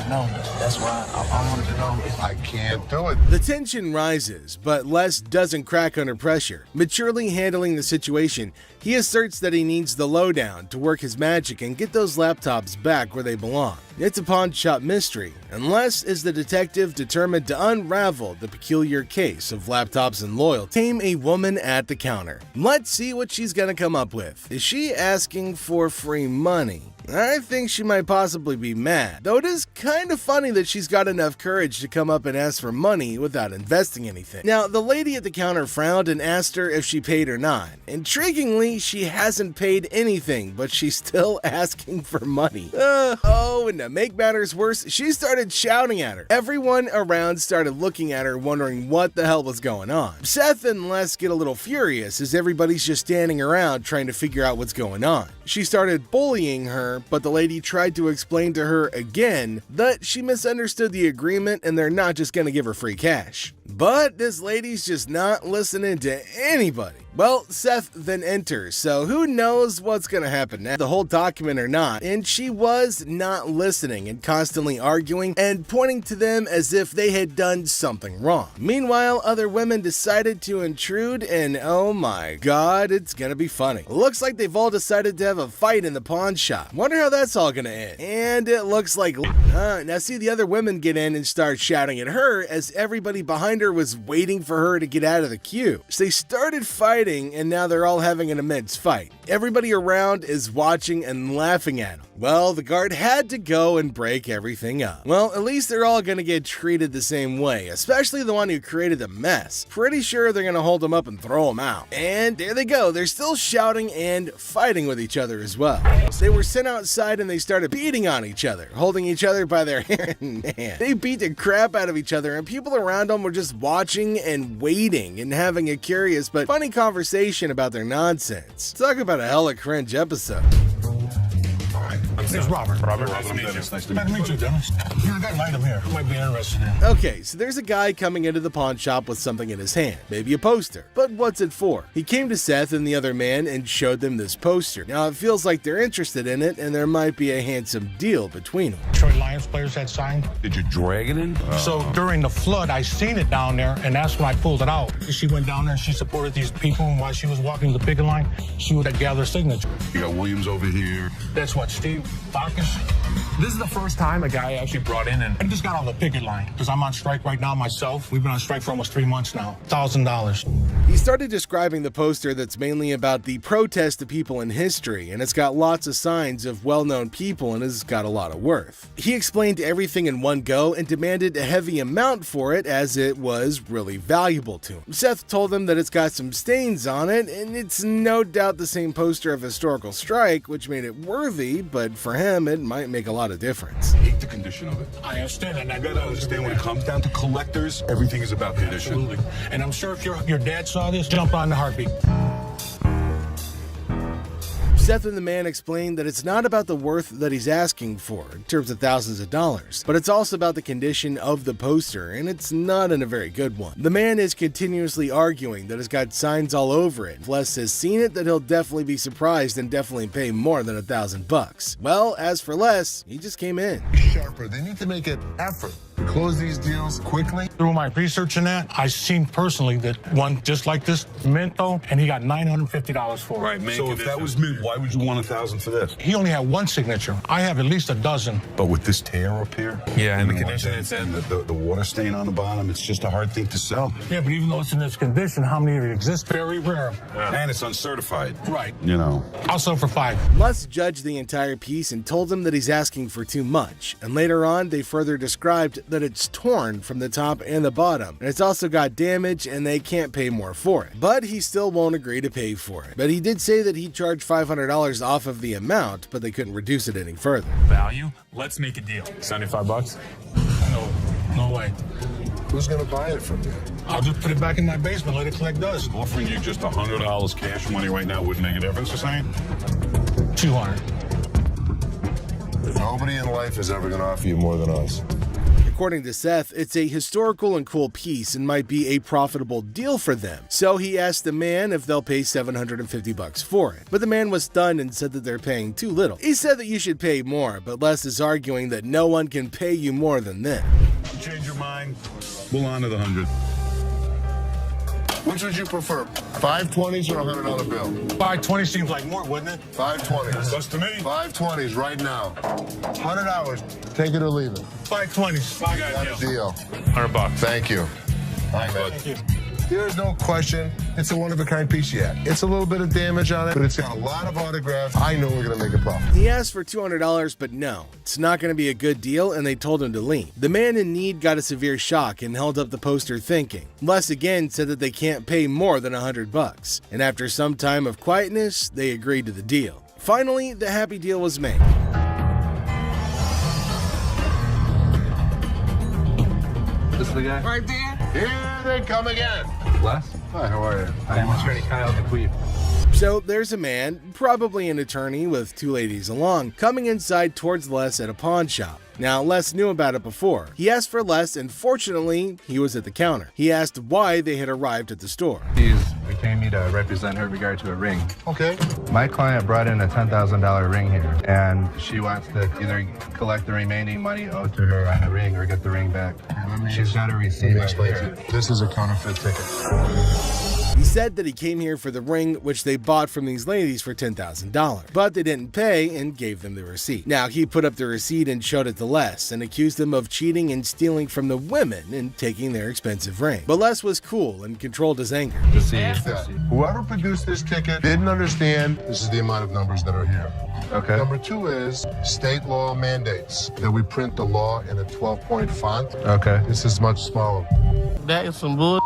No, that's why I wanted to know if I can't do it. The tension rises, but Les doesn't crack under pressure. Maturely handling the situation, he asserts that he needs the lowdown to work his magic and get those laptops back where they belong. It's a pawn shop mystery, and Les is the detective determined to unravel the peculiar case of laptops and loyalty. Tame a woman at the counter. Let's see what she's gonna come up with. Is she asking for free money? I think she might possibly be mad, though it is kind of funny that she's got enough courage to come up and ask for money without investing anything. Now, the lady at the counter frowned and asked her if she paid or not. Intriguingly, she hasn't paid anything, but she's still asking for money. And to make matters worse, she started shouting at her. Everyone around started looking at her, wondering what the hell was going on. Seth and Les get a little furious as everybody's just standing around trying to figure out what's going on. She started bullying her, but the lady tried to explain to her again that she misunderstood the agreement and they're not just gonna give her free cash. But this lady's just not listening to anybody. Well, Seth then enters, so who knows what's gonna happen now, the whole document or not, and she was not listening and constantly arguing and pointing to them as if they had done something wrong. Meanwhile, other women decided to intrude, and oh my god, it's gonna be funny. Looks like they've all decided to have a fight in the pawn shop. Wonder how that's all gonna end. And it looks like now see the other women get in and start shouting at her as everybody behind her was waiting for her to get out of the queue. So they started fighting, and now they're all having an immense fight. Everybody around is watching and laughing at them. Well, the guard had to go and break everything up. Well, at least they're all gonna get treated the same way, especially the one who created the mess. Pretty sure they're gonna hold him up and throw him out. And there they go, they're still shouting and fighting with each other as well. So they were sent outside and they started beating on each other, holding each other by their hair and hand. They beat the crap out of each other, and people around them were just watching and waiting and having a curious but funny conversation conversation about their nonsense. Talk about a hella cringe episode. It's Robert. Nice to meet you. Nice to meet you, Dennis. Yeah, I got an item here. Might be interested in. Okay, so there's a guy coming into the pawn shop with something in his hand, maybe a poster. But what's it for? He came to Seth and the other man and showed them this poster. Now it feels like they're interested in it and there might be a handsome deal between them. Detroit Lions players had signed. Did you drag it in? So during the flood, I seen it down there, and that's when I pulled it out. She went down there and she supported these people, and while she was walking the picket line, she would gather signature. You got Williams over here. That's what, Steve Farkas? This is the first time a guy actually brought in, and I just got on the picket line because I'm on strike right now myself. We've been on strike for almost 3 months now. $1,000. He started describing the poster that's mainly about the protest of people in history, and it's got lots of signs of well-known people and has got a lot of worth. He explained everything in one go and demanded a heavy amount for it as it was really valuable to him. Seth told him that it's got some stains on it, and it's no doubt the same poster of historical strike, which made it worthy, but for him it might make a lot of difference. I hate the condition of it. I understand, and I You gotta understand when it comes down to collectors, everything is about condition. Absolutely. And I'm sure if your dad saw this, jump on the heartbeat. Seth and the man explained that it's not about the worth that he's asking for in terms of thousands of dollars, but it's also about the condition of the poster, and it's not in a very good one. The man is continuously arguing that it's got signs all over it. If Les has seen it, that he'll definitely be surprised and definitely pay more than $1,000. Well, as for Les, he just came in. Sharper, they need to make an effort to close these deals quickly. Through my research in that, I seen personally that one just like this, Minto, and he got $950 for it. Right, man. So if that was me, why would you want $1,000 for this? He only had one signature. I have at least a dozen. But with this tear up here, Yeah, and the the condition it's in, the water stain on the bottom, it's just a hard thing to sell. Yeah, but even though it's in this condition, how many of it exist? Very rare. And it's uncertified. Right. You know. I'll sell for $5. Les judged the entire piece and told him that he's asking for too much, and later on they further described that it's torn from the top and the bottom, and it's also got damage and they can't pay more for it. But he still won't agree to pay for it. But he did say that he'd charge $500 off of the amount, but they couldn't reduce it any further. Value? Let's make a deal. $75? No way. Who's gonna buy it from you? I'll just put it back in my basement, let it collect dust. Offering you just $100 cash money right now wouldn't make a difference, you're saying? 200. Nobody in life is ever gonna offer you more than us. According to Seth, it's a historical and cool piece and might be a profitable deal for them. So he asked the man if they'll pay $750 for it. But the man was stunned and said that they're paying too little. He said that you should pay more, but Les is arguing that no one can pay you more than them. You change your mind, we'll honor the 100. Which would you prefer, 520s or a $100 bill? 520 seems like more, wouldn't it? 520s. That's to me. 520s right now. $100. Take it or leave it. 520s. I got a Deal. $100. Thank you. All right, man. Thank you. There's no question, it's a one-of-a-kind piece yet. It's a little bit of damage on it, but it's got a lot of autographs. I know we're gonna make a profit. He asked for $200, but no, it's not going to be a good deal, and they told him to leave. The man in need got a severe shock and held up the poster thinking. Les again said that they can't pay more than $100, and after some time of quietness, they agreed to the deal. Finally, the happy deal was made. This is the guy? Right there. Here they come again. Les? Hi, how are you? I am attorney Kyle DeQueeve. So there's a man, probably an attorney with two ladies along, coming inside towards Les at a pawn shop. Now, Les knew about it before. He asked for Les, and fortunately, he was at the counter. He asked why they had arrived at the store. She's retained me to represent her in regard to a ring. Okay. My client brought in a $10,000 ring here, and she wants to either collect the remaining money owed to her on the ring or get the ring back. She's got a receipt right here. This is a counterfeit ticket. He said that he came here for the ring, which they bought from these ladies for $10,000, but they didn't pay and gave them the receipt. Now, he put up the receipt and showed it to Les and accused them of cheating and stealing from the women and taking their expensive ring. But Les was cool and controlled his anger. Whoever produced this ticket didn't understand this is the amount of numbers that are here. Okay. Number two is state law mandates that we print the law in a 12-point font. Okay. This is much smaller. That is some bull.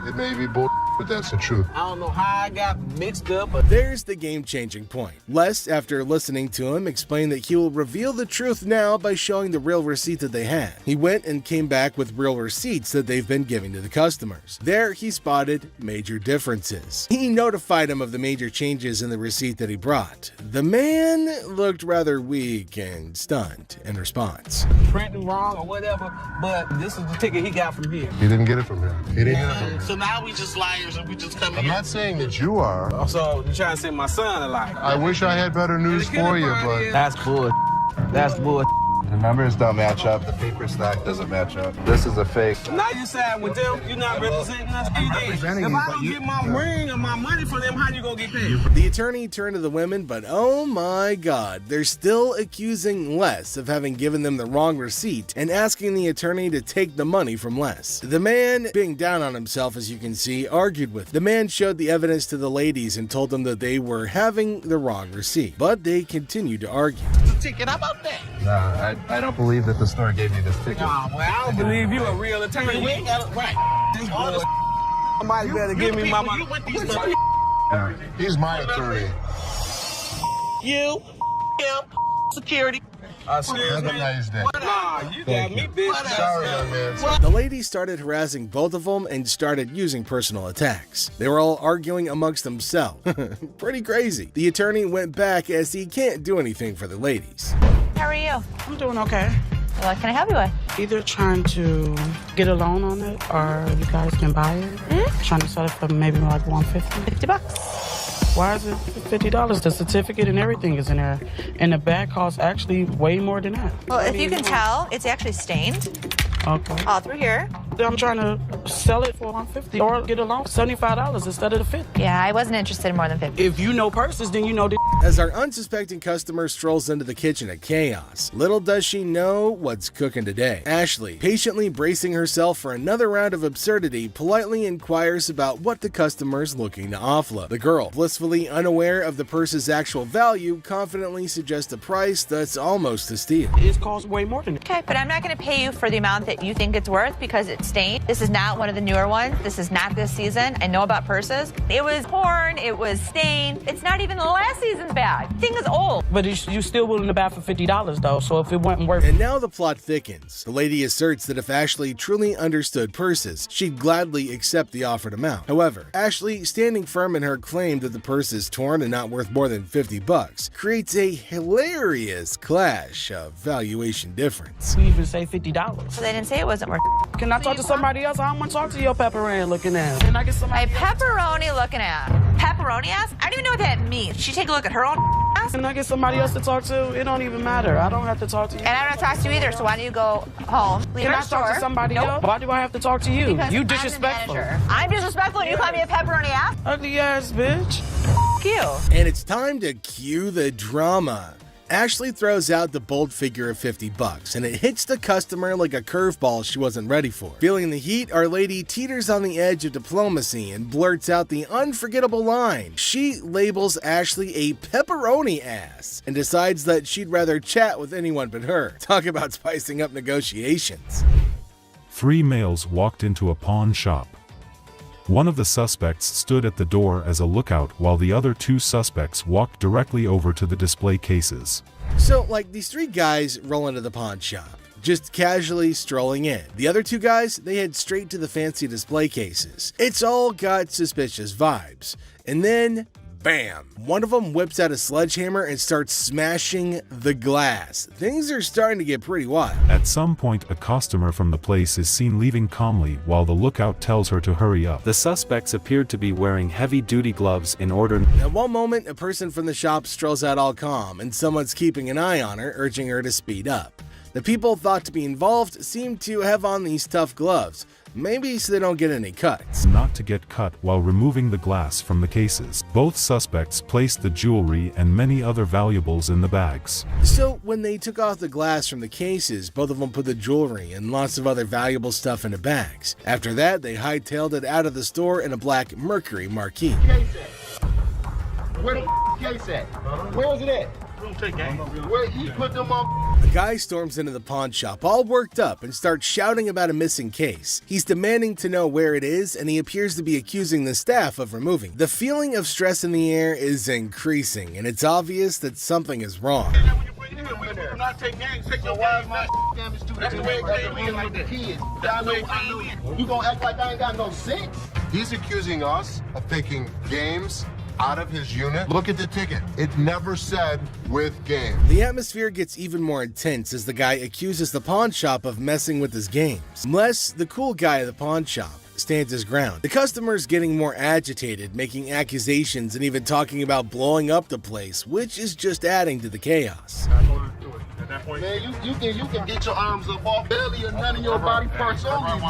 It may be bull, but that's the truth. I don't know how I got mixed up, but There's the game-changing point. Les, after listening to him, explained that he will reveal the truth now by showing the real receipt that they had. He went and came back with real receipts that they've been giving to the customers. There, he spotted major differences. He notified him of the major changes in the receipt that he brought. The man looked rather weak and stunned in response. printing wrong or whatever, but this is the ticket he got from here. He didn't get it from him. He didn't get it from him. So now we just liars and we just come in. I'm not saying that you are. So you're trying to say my son a liar. I wish I had better news for you, but... That's bull. That's bull. The numbers don't match up. The paper stock doesn't match up. This is a fake. Now you side with them. You're not representing us. If I don't get my ring or my money from them, how you gonna get paid? The attorney turned to the women, but oh my god, they're still accusing Les of having given them the wrong receipt and asking the attorney to take the money from Les. The man, being down on himself as you can see, argued with them. The man showed the evidence to the ladies and told them that they were having the wrong receipt, but they continued to argue. Ticket, how about that? Nah, I don't believe that the store gave you this ticket. Nah, well, I don't believe you a real attorney. We ain't got it right. This boy, somebody better give me my money. He's my attorney. You, him, security. Have a nice day. Nah, you got me, bitch. Sorry, young man. The ladies started harassing both of them and started using personal attacks. They were all arguing amongst themselves. Pretty crazy. The attorney went back as he can't do anything for the ladies. How are you? I'm doing okay. What can I help you with? Either trying to get a loan on it or you guys can buy it. Trying to sell it for maybe like $150. $50. Why is it $50? The certificate and everything is in there. And the bag costs actually way more than that. Well, if you can tell, it's actually stained Okay. all through here. I'm trying to sell it for $150 or get a loan for $75 instead of the $50. Yeah, I wasn't interested in more than 50. If you know purses, then you know the As our unsuspecting customer strolls into the kitchen at Chaos, little does she know what's cooking today. Ashley, patiently bracing herself for another round of absurdity, politely inquires about what the customer's looking to offload. The girl, blissfully unaware of the purse's actual value, confidently suggests a price that's almost a steal. It costs way more than that. Okay, but I'm not going to pay you for the amount that you think it's worth because it's stained. This is not one of the newer ones. This is not this season. I know about purses. It was torn. It was stained. It's not even the last season's bag. The thing is old. But you still willing to buy for $50 though, so if it wasn't worth it. And now the plot thickens. The lady asserts that if Ashley truly understood purses, she'd gladly accept the offered amount. However, Ashley, standing firm in her claim that the purse is torn and not worth more than $50, creates a hilarious clash of valuation difference. We even say $50. So they didn't say it wasn't worth. Can I talk to somebody else? I don't want to talk to your pepperoni looking at. Can I get somebody? A pepperoni looking at. Pepperoni ass? I don't even know what that means. She take a look at her own ass? Can I get somebody else to talk to? It don't even matter. I don't have to talk to you. And I don't talk to you either, so why don't you go home? Leave Can our I talk store. to somebody Nope. else? Why do I have to talk to you? Because You I'm the disrespectful. manager. I'm disrespectful and you call me a pepperoni ass? Ugly ass bitch. F you. And it's time to cue the drama. Ashley throws out the bold figure of $50, and it hits the customer like a curveball she wasn't ready for. Feeling the heat, our lady teeters on the edge of diplomacy and blurts out the unforgettable line. She labels Ashley a pepperoni ass and decides that she'd rather chat with anyone but her. Talk about spicing up negotiations. 3 males walked into a pawn shop. One of the suspects stood at the door as a lookout while the other 2 suspects walked directly over to the display cases. So, like, these 3 guys roll into the pawn shop, just casually strolling in. The other 2 guys, they head straight to the fancy display cases. It's all got suspicious vibes. And then, bam! One of them whips out a sledgehammer and starts smashing the glass. Things are starting to get pretty wild. At some point, a customer from the place is seen leaving calmly while the lookout tells her to hurry up. The suspects appeared to be wearing heavy-duty gloves in order. At one moment, a person from the shop strolls out all calm, and someone's keeping an eye on her, urging her to speed up. The people thought to be involved seem to have on these tough gloves, maybe so they don't get any cuts. Not to get cut while removing the glass from the cases. Both suspects placed the jewelry and many other valuables in the bags. So when they took off the glass from the cases, both of them put the jewelry and lots of other valuable stuff into bags. After that, they hightailed it out of the store in a black Mercury Marquis. Where the case at? Where is it at? Where he put them on? The guy storms into the pawn shop all worked up and starts shouting about a missing case. He's demanding to know where it is, and he appears to be accusing the staff of removing. The feeling of stress in the air is increasing, and it's obvious that something is wrong. Not take games, take your wife, my damage to the kids. You gonna act like I ain't got no sense? He's accusing us of taking games out of his unit. Look at the ticket. It never said with game. The atmosphere gets even more intense as the guy accuses the pawn shop of messing with his games. Les, the cool guy at the pawn shop, stands his ground. The customer's getting more agitated, making accusations and even talking about blowing up the place, which is just adding to the chaos. Man, you can get your arms up off belly and none of your body parts on me, bro.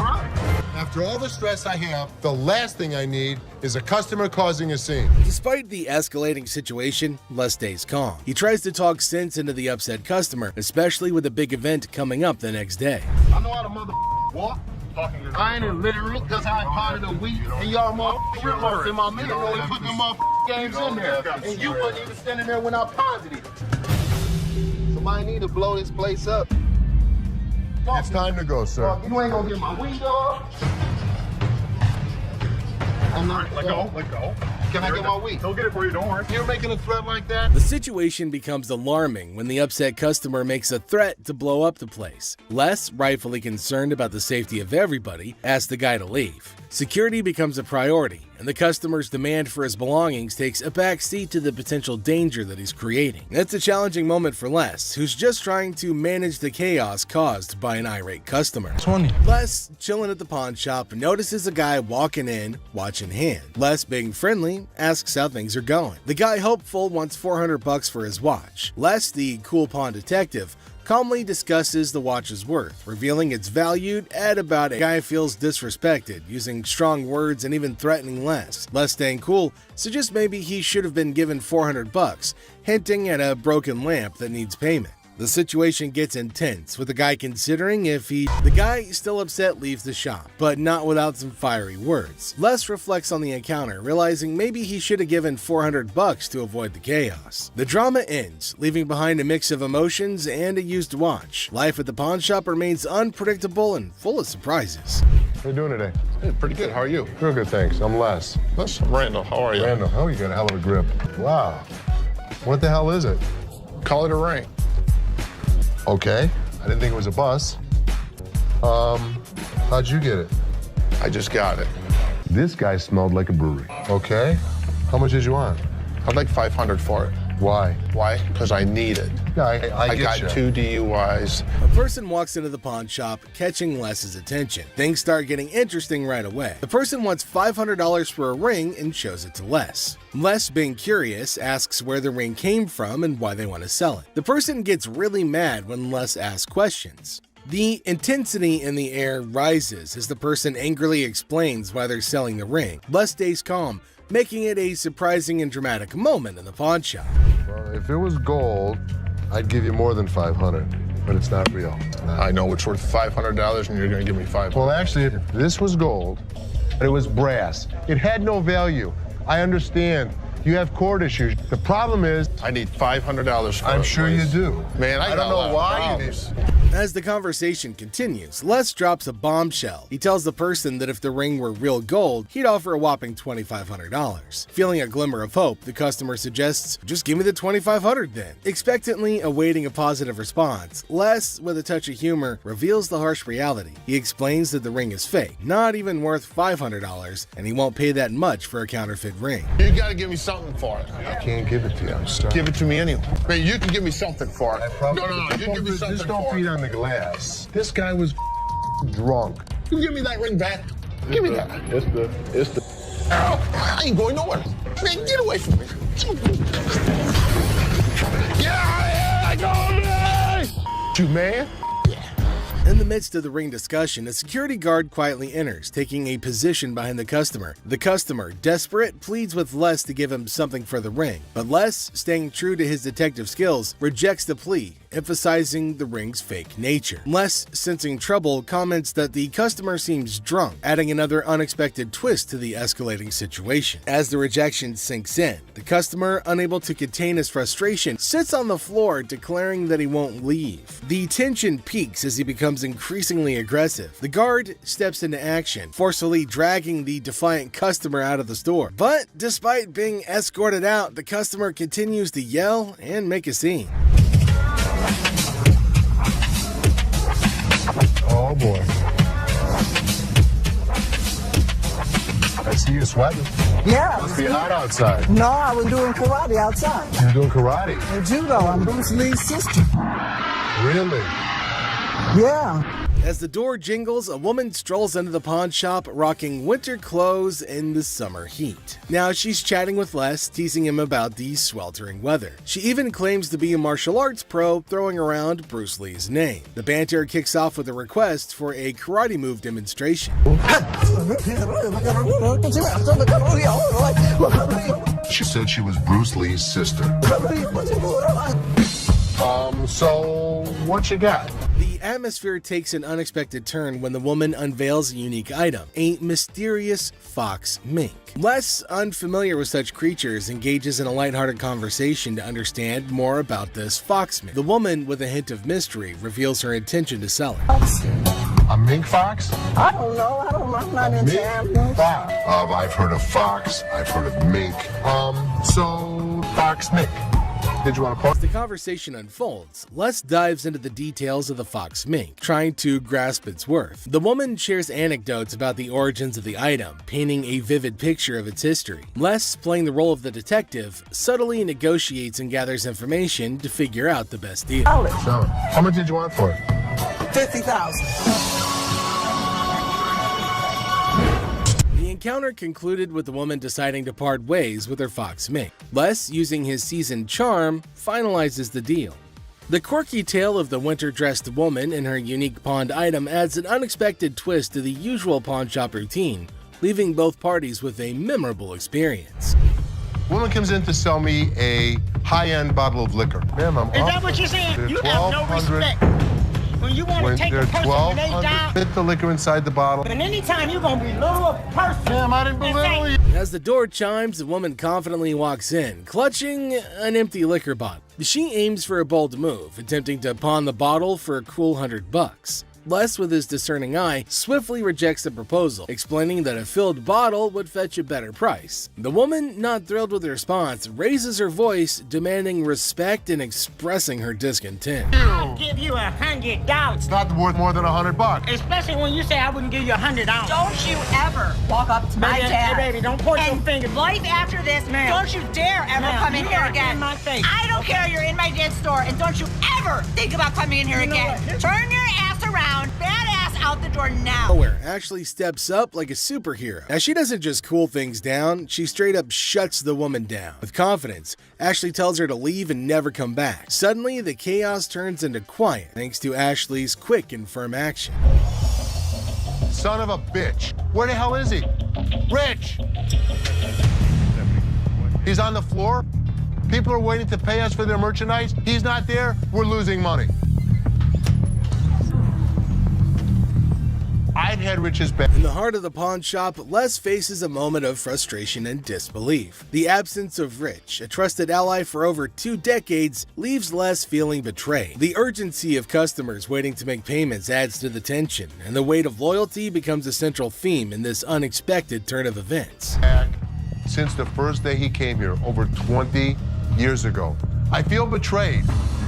After all the stress I have, the last thing I need is a customer causing a scene. Despite the escalating situation, Les stays calm. He tries to talk sense into the upset customer, especially with a big event coming up the next day. I know how to walk. I ain't illiterate because I ain't part of the week, and y'all motherfuckers in my middle only put them games in there. And you wasn't even standing there when I paused it. Somebody need to blow this place up. It's time to go, sir. You ain't gonna get my window up. I'm not. Let go. Can I get my week? He'll get it for you, don't worry. You're making a threat like that? The situation becomes alarming when the upset customer makes a threat to blow up the place. Les, rightfully concerned about the safety of everybody, asks the guy to leave. Security becomes a priority, and the customer's demand for his belongings takes a backseat to the potential danger that he's creating. It's a challenging moment for Les, who's just trying to manage the chaos caused by an irate customer. 20. Les, chilling at the pawn shop, notices a guy walking in, watch in hand. Les, being friendly, asks how things are going. The guy, hopeful, wants $400 for his watch. Les, the cool pawn detective, calmly discusses the watch's worth, revealing it's valued at about a guy feels disrespected, using strong words and even threatening Les. Les, staying cool, suggests maybe he should have been given $400, hinting at a broken lamp that needs payment. The situation gets intense, with the guy considering if the guy, still upset, leaves the shop, but not without some fiery words. Les reflects on the encounter, realizing maybe he should have given $400 to avoid the chaos. The drama ends, leaving behind a mix of emotions and a used watch. Life at the pawn shop remains unpredictable and full of surprises. How you doing today? Hey, pretty good. How are you? Real good, thanks. I'm Les. I'm Randall. How are you? Randall, you got a hell of a grip. Wow. What the hell is it? Call it a ring. Okay. I didn't think it was a bus. How'd you get it? I just got it. This guy smelled like a brewery. Okay. How much did you want? I'd like $500 for it. Why? Why? Because I need it. Yeah, I got you. 2 DUIs. A person walks into the pawn shop, catching Les's attention. Things start getting interesting right away. The person wants $500 for a ring and shows it to Les. Les, being curious, asks where the ring came from and why they want to sell it. The person gets really mad when Les asks questions. The intensity in the air rises as the person angrily explains why they're selling the ring. Les stays calm, making it a surprising and dramatic moment in the pawn shop. Well, if it was gold, I'd give you more than $500, but it's not real. I know it's worth $500 and you're gonna give me $500. Well, actually, if this was gold, but it was brass, it had no value. I understand. You have court issues. The problem is, I need $500 for it. I'm sure you do. Man, I don't know why you need. As the conversation continues, Les drops a bombshell. He tells the person that if the ring were real gold, he'd offer a whopping $2,500. Feeling a glimmer of hope, the customer suggests, just give me the $2,500 then. Expectantly awaiting a positive response, Les, with a touch of humor, reveals the harsh reality. He explains that the ring is fake, not even worth $500, and he won't pay that much for a counterfeit ring. You gotta give me something for it. I can't give it to you, I'm sorry. Give it to me anyway. Man, you can give me something for it. No, you give me something Just don't for feed it. on the glass. This guy was drunk. You give me that ring back. Give me that. It's the. I ain't going nowhere. Man, get away from me. Yeah, go, You man? In the midst of the ring discussion, a security guard quietly enters, taking a position behind the customer. The customer, desperate, pleads with Les to give him something for the ring, but Les, staying true to his detective skills, rejects the plea emphasizing the ring's fake nature. Les, sensing trouble, comments that the customer seems drunk, adding another unexpected twist to the escalating situation. As the rejection sinks in, the customer, unable to contain his frustration, sits on the floor, declaring that he won't leave. The tension peaks as he becomes increasingly aggressive. The guard steps into action, forcefully dragging the defiant customer out of the store. But despite being escorted out, the customer continues to yell and make a scene. Oh boy. I see you sweating. Yeah. Must be hot outside. No, I was doing karate outside. You're doing karate? And judo. I'm Bruce Lee's sister. Really? Yeah. As the door jingles, a woman strolls into the pawn shop rocking winter clothes in the summer heat. Now she's chatting with Les, teasing him about the sweltering weather. She even claims to be a martial arts pro, throwing around Bruce Lee's name. The banter kicks off with a request for a karate move demonstration. She said she was Bruce Lee's sister. So what you got? The atmosphere takes an unexpected turn when the woman unveils a unique item, a mysterious fox mink. Les, unfamiliar with such creatures, engages in a lighthearted conversation to understand more about this fox mink. The woman, with a hint of mystery, reveals her intention to sell it. A mink fox? I don't know. I'm not into animals. I've heard of fox. I've heard of mink. So fox mink. Did you want to post? As the conversation unfolds, Les dives into the details of the fox mink, trying to grasp its worth. The woman shares anecdotes about the origins of the item, painting a vivid picture of its history. Les, playing the role of the detective, subtly negotiates and gathers information to figure out the best deal. Sell it. How much did you want for it? $50,000. The encounter concluded with the woman deciding to part ways with her fox mink. Les, using his seasoned charm, finalizes the deal. The quirky tale of the winter-dressed woman and her unique pawned item adds an unexpected twist to the usual pawn shop routine, leaving both parties with a memorable experience. Woman comes in to sell me a high-end bottle of liquor. Ma'am, I'm Is that what you're saying? You have no respect. When you want to take a person when they die, fit the liquor inside the bottle. and anytime you're going to belittle a person. Ma'am, I didn't belittle you. As the door chimes, the woman confidently walks in, clutching an empty liquor bottle. She aims for a bold move, attempting to pawn the bottle for a cool $100. Les, with his discerning eye, swiftly rejects the proposal, explaining that a filled bottle would fetch a better price. The woman, not thrilled with the response, raises her voice, demanding respect and expressing her discontent. I'll give you $100. It's not worth more than $100. Especially when you say I wouldn't give you $100. Don't you ever walk up to my Baby, dad. hey, baby, don't point your finger. Life after this, Ma'am. don't you dare ever Ma'am, come in you here are again. in my face. I don't care, you're in my dad's store, and don't you ever think about coming in here You know again. what? Turn your ass around, badass out the door now. Where Ashley steps up like a superhero. Now, she doesn't just cool things down, she straight up shuts the woman down. With confidence, Ashley tells her to leave and never come back. Suddenly, the chaos turns into quiet thanks to Ashley's quick and firm action. Son of a bitch. Where the hell is he? Rich! He's on the floor. People are waiting to pay us for their merchandise. He's not there. We're losing money. I've had Rich's back. In the heart of the pawn shop, Les faces a moment of frustration and disbelief. The absence of Rich, a trusted ally for over 2 decades, leaves Les feeling betrayed. The urgency of customers waiting to make payments adds to the tension, and the weight of loyalty becomes a central theme in this unexpected turn of events. Since the first day he came here, over 20 years ago. I feel betrayed.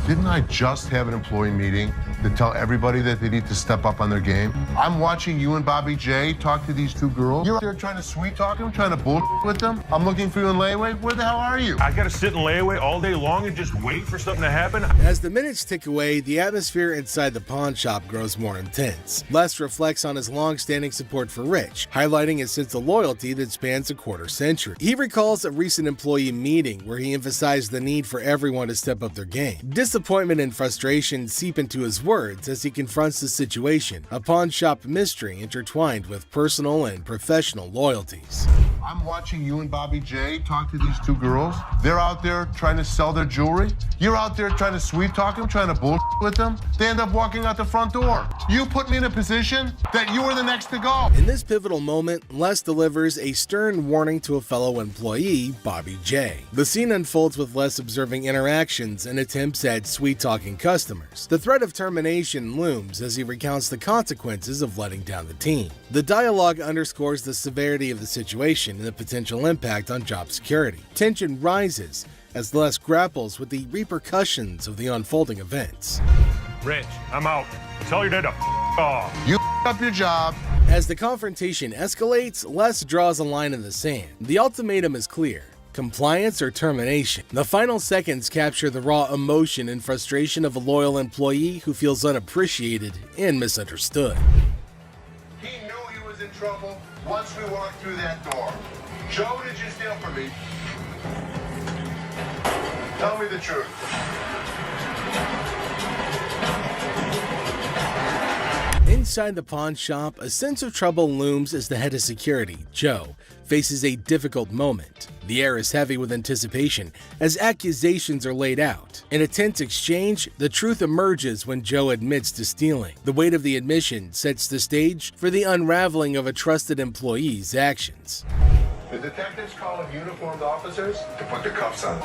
Didn't I just have an employee meeting to tell everybody that they need to step up on their game? I'm watching you and Bobby J talk to these 2 girls. You're out there trying to sweet talk them, trying to bull with them. I'm looking for you in layaway. Where the hell are you? I gotta sit in layaway all day long and just wait for something to happen. As the minutes tick away, the atmosphere inside the pawn shop grows more intense. Les reflects on his long-standing support for Rich, highlighting his sense of loyalty that spans a quarter century. He recalls a recent employee meeting where he emphasized the need for everyone to step up their game. Disappointment and frustration seep into his words as he confronts the situation, a pawn shop mystery intertwined with personal and professional loyalties. I'm watching you and Bobby J talk to these two girls. They're out there trying to sell their jewelry. You're out there trying to sweet talk them, trying to bullshit with them. They end up walking out the front door. You put me in a position that you were the next to go. In this pivotal moment, Les delivers a stern warning to a fellow employee, Bobby J. The scene unfolds with Les observing interactions and attempts at sweet-talking customers. The threat of termination looms as he recounts the consequences of letting down the team. The dialogue underscores the severity of the situation and the potential impact on job security. Tension rises as Les grapples with the repercussions of the unfolding events. Rich, I'm out. Tell your dad to off. You up your job. As the confrontation escalates, Les draws a line in the sand. The ultimatum is clear: compliance or termination. The final seconds capture the raw emotion and frustration of a loyal employee who feels unappreciated and misunderstood. He knew he was in trouble once we walked through that door. Joe, did you steal from me? Tell me the truth. Inside the pawn shop, a sense of trouble looms as the head of security, Joe, faces a difficult moment. The air is heavy with anticipation as accusations are laid out. In a tense exchange, the truth emerges when Joe admits to stealing. The weight of the admission sets the stage for the unraveling of a trusted employee's actions. The detectives call in uniformed officers to put the cuffs on.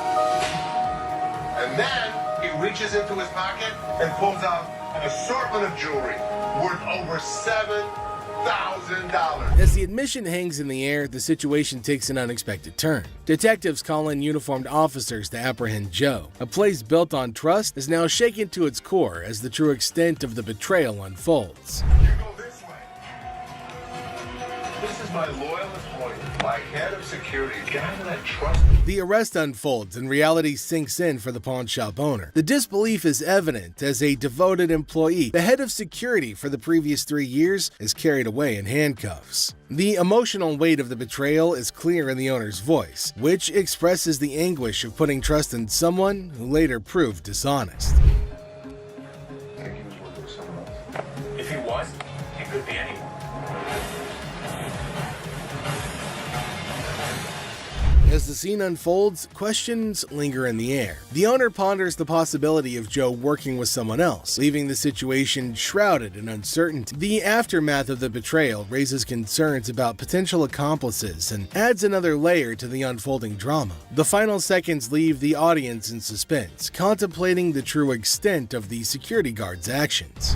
And then he reaches into his pocket and pulls out an assortment of jewelry worth over $7,000. As the admission hangs in the air, the situation takes an unexpected turn. Detectives call in uniformed officers to apprehend Joe. A place built on trust is now shaken to its core as the true extent of the betrayal unfolds. You go this way. This is my loyal employee, my head of security, guy that trusts me. The arrest unfolds and reality sinks in for the pawn shop owner. The disbelief is evident as a devoted employee, the head of security for the previous 3 years, is carried away in handcuffs. The emotional weight of the betrayal is clear in the owner's voice, which expresses the anguish of putting trust in someone who later proved dishonest. I think he was working with someone else. If he was, he could be anyone. As the scene unfolds, questions linger in the air. The owner ponders the possibility of Joe working with someone else, leaving the situation shrouded in uncertainty. The aftermath of the betrayal raises concerns about potential accomplices and adds another layer to the unfolding drama. The final seconds leave the audience in suspense, contemplating the true extent of the security guard's actions.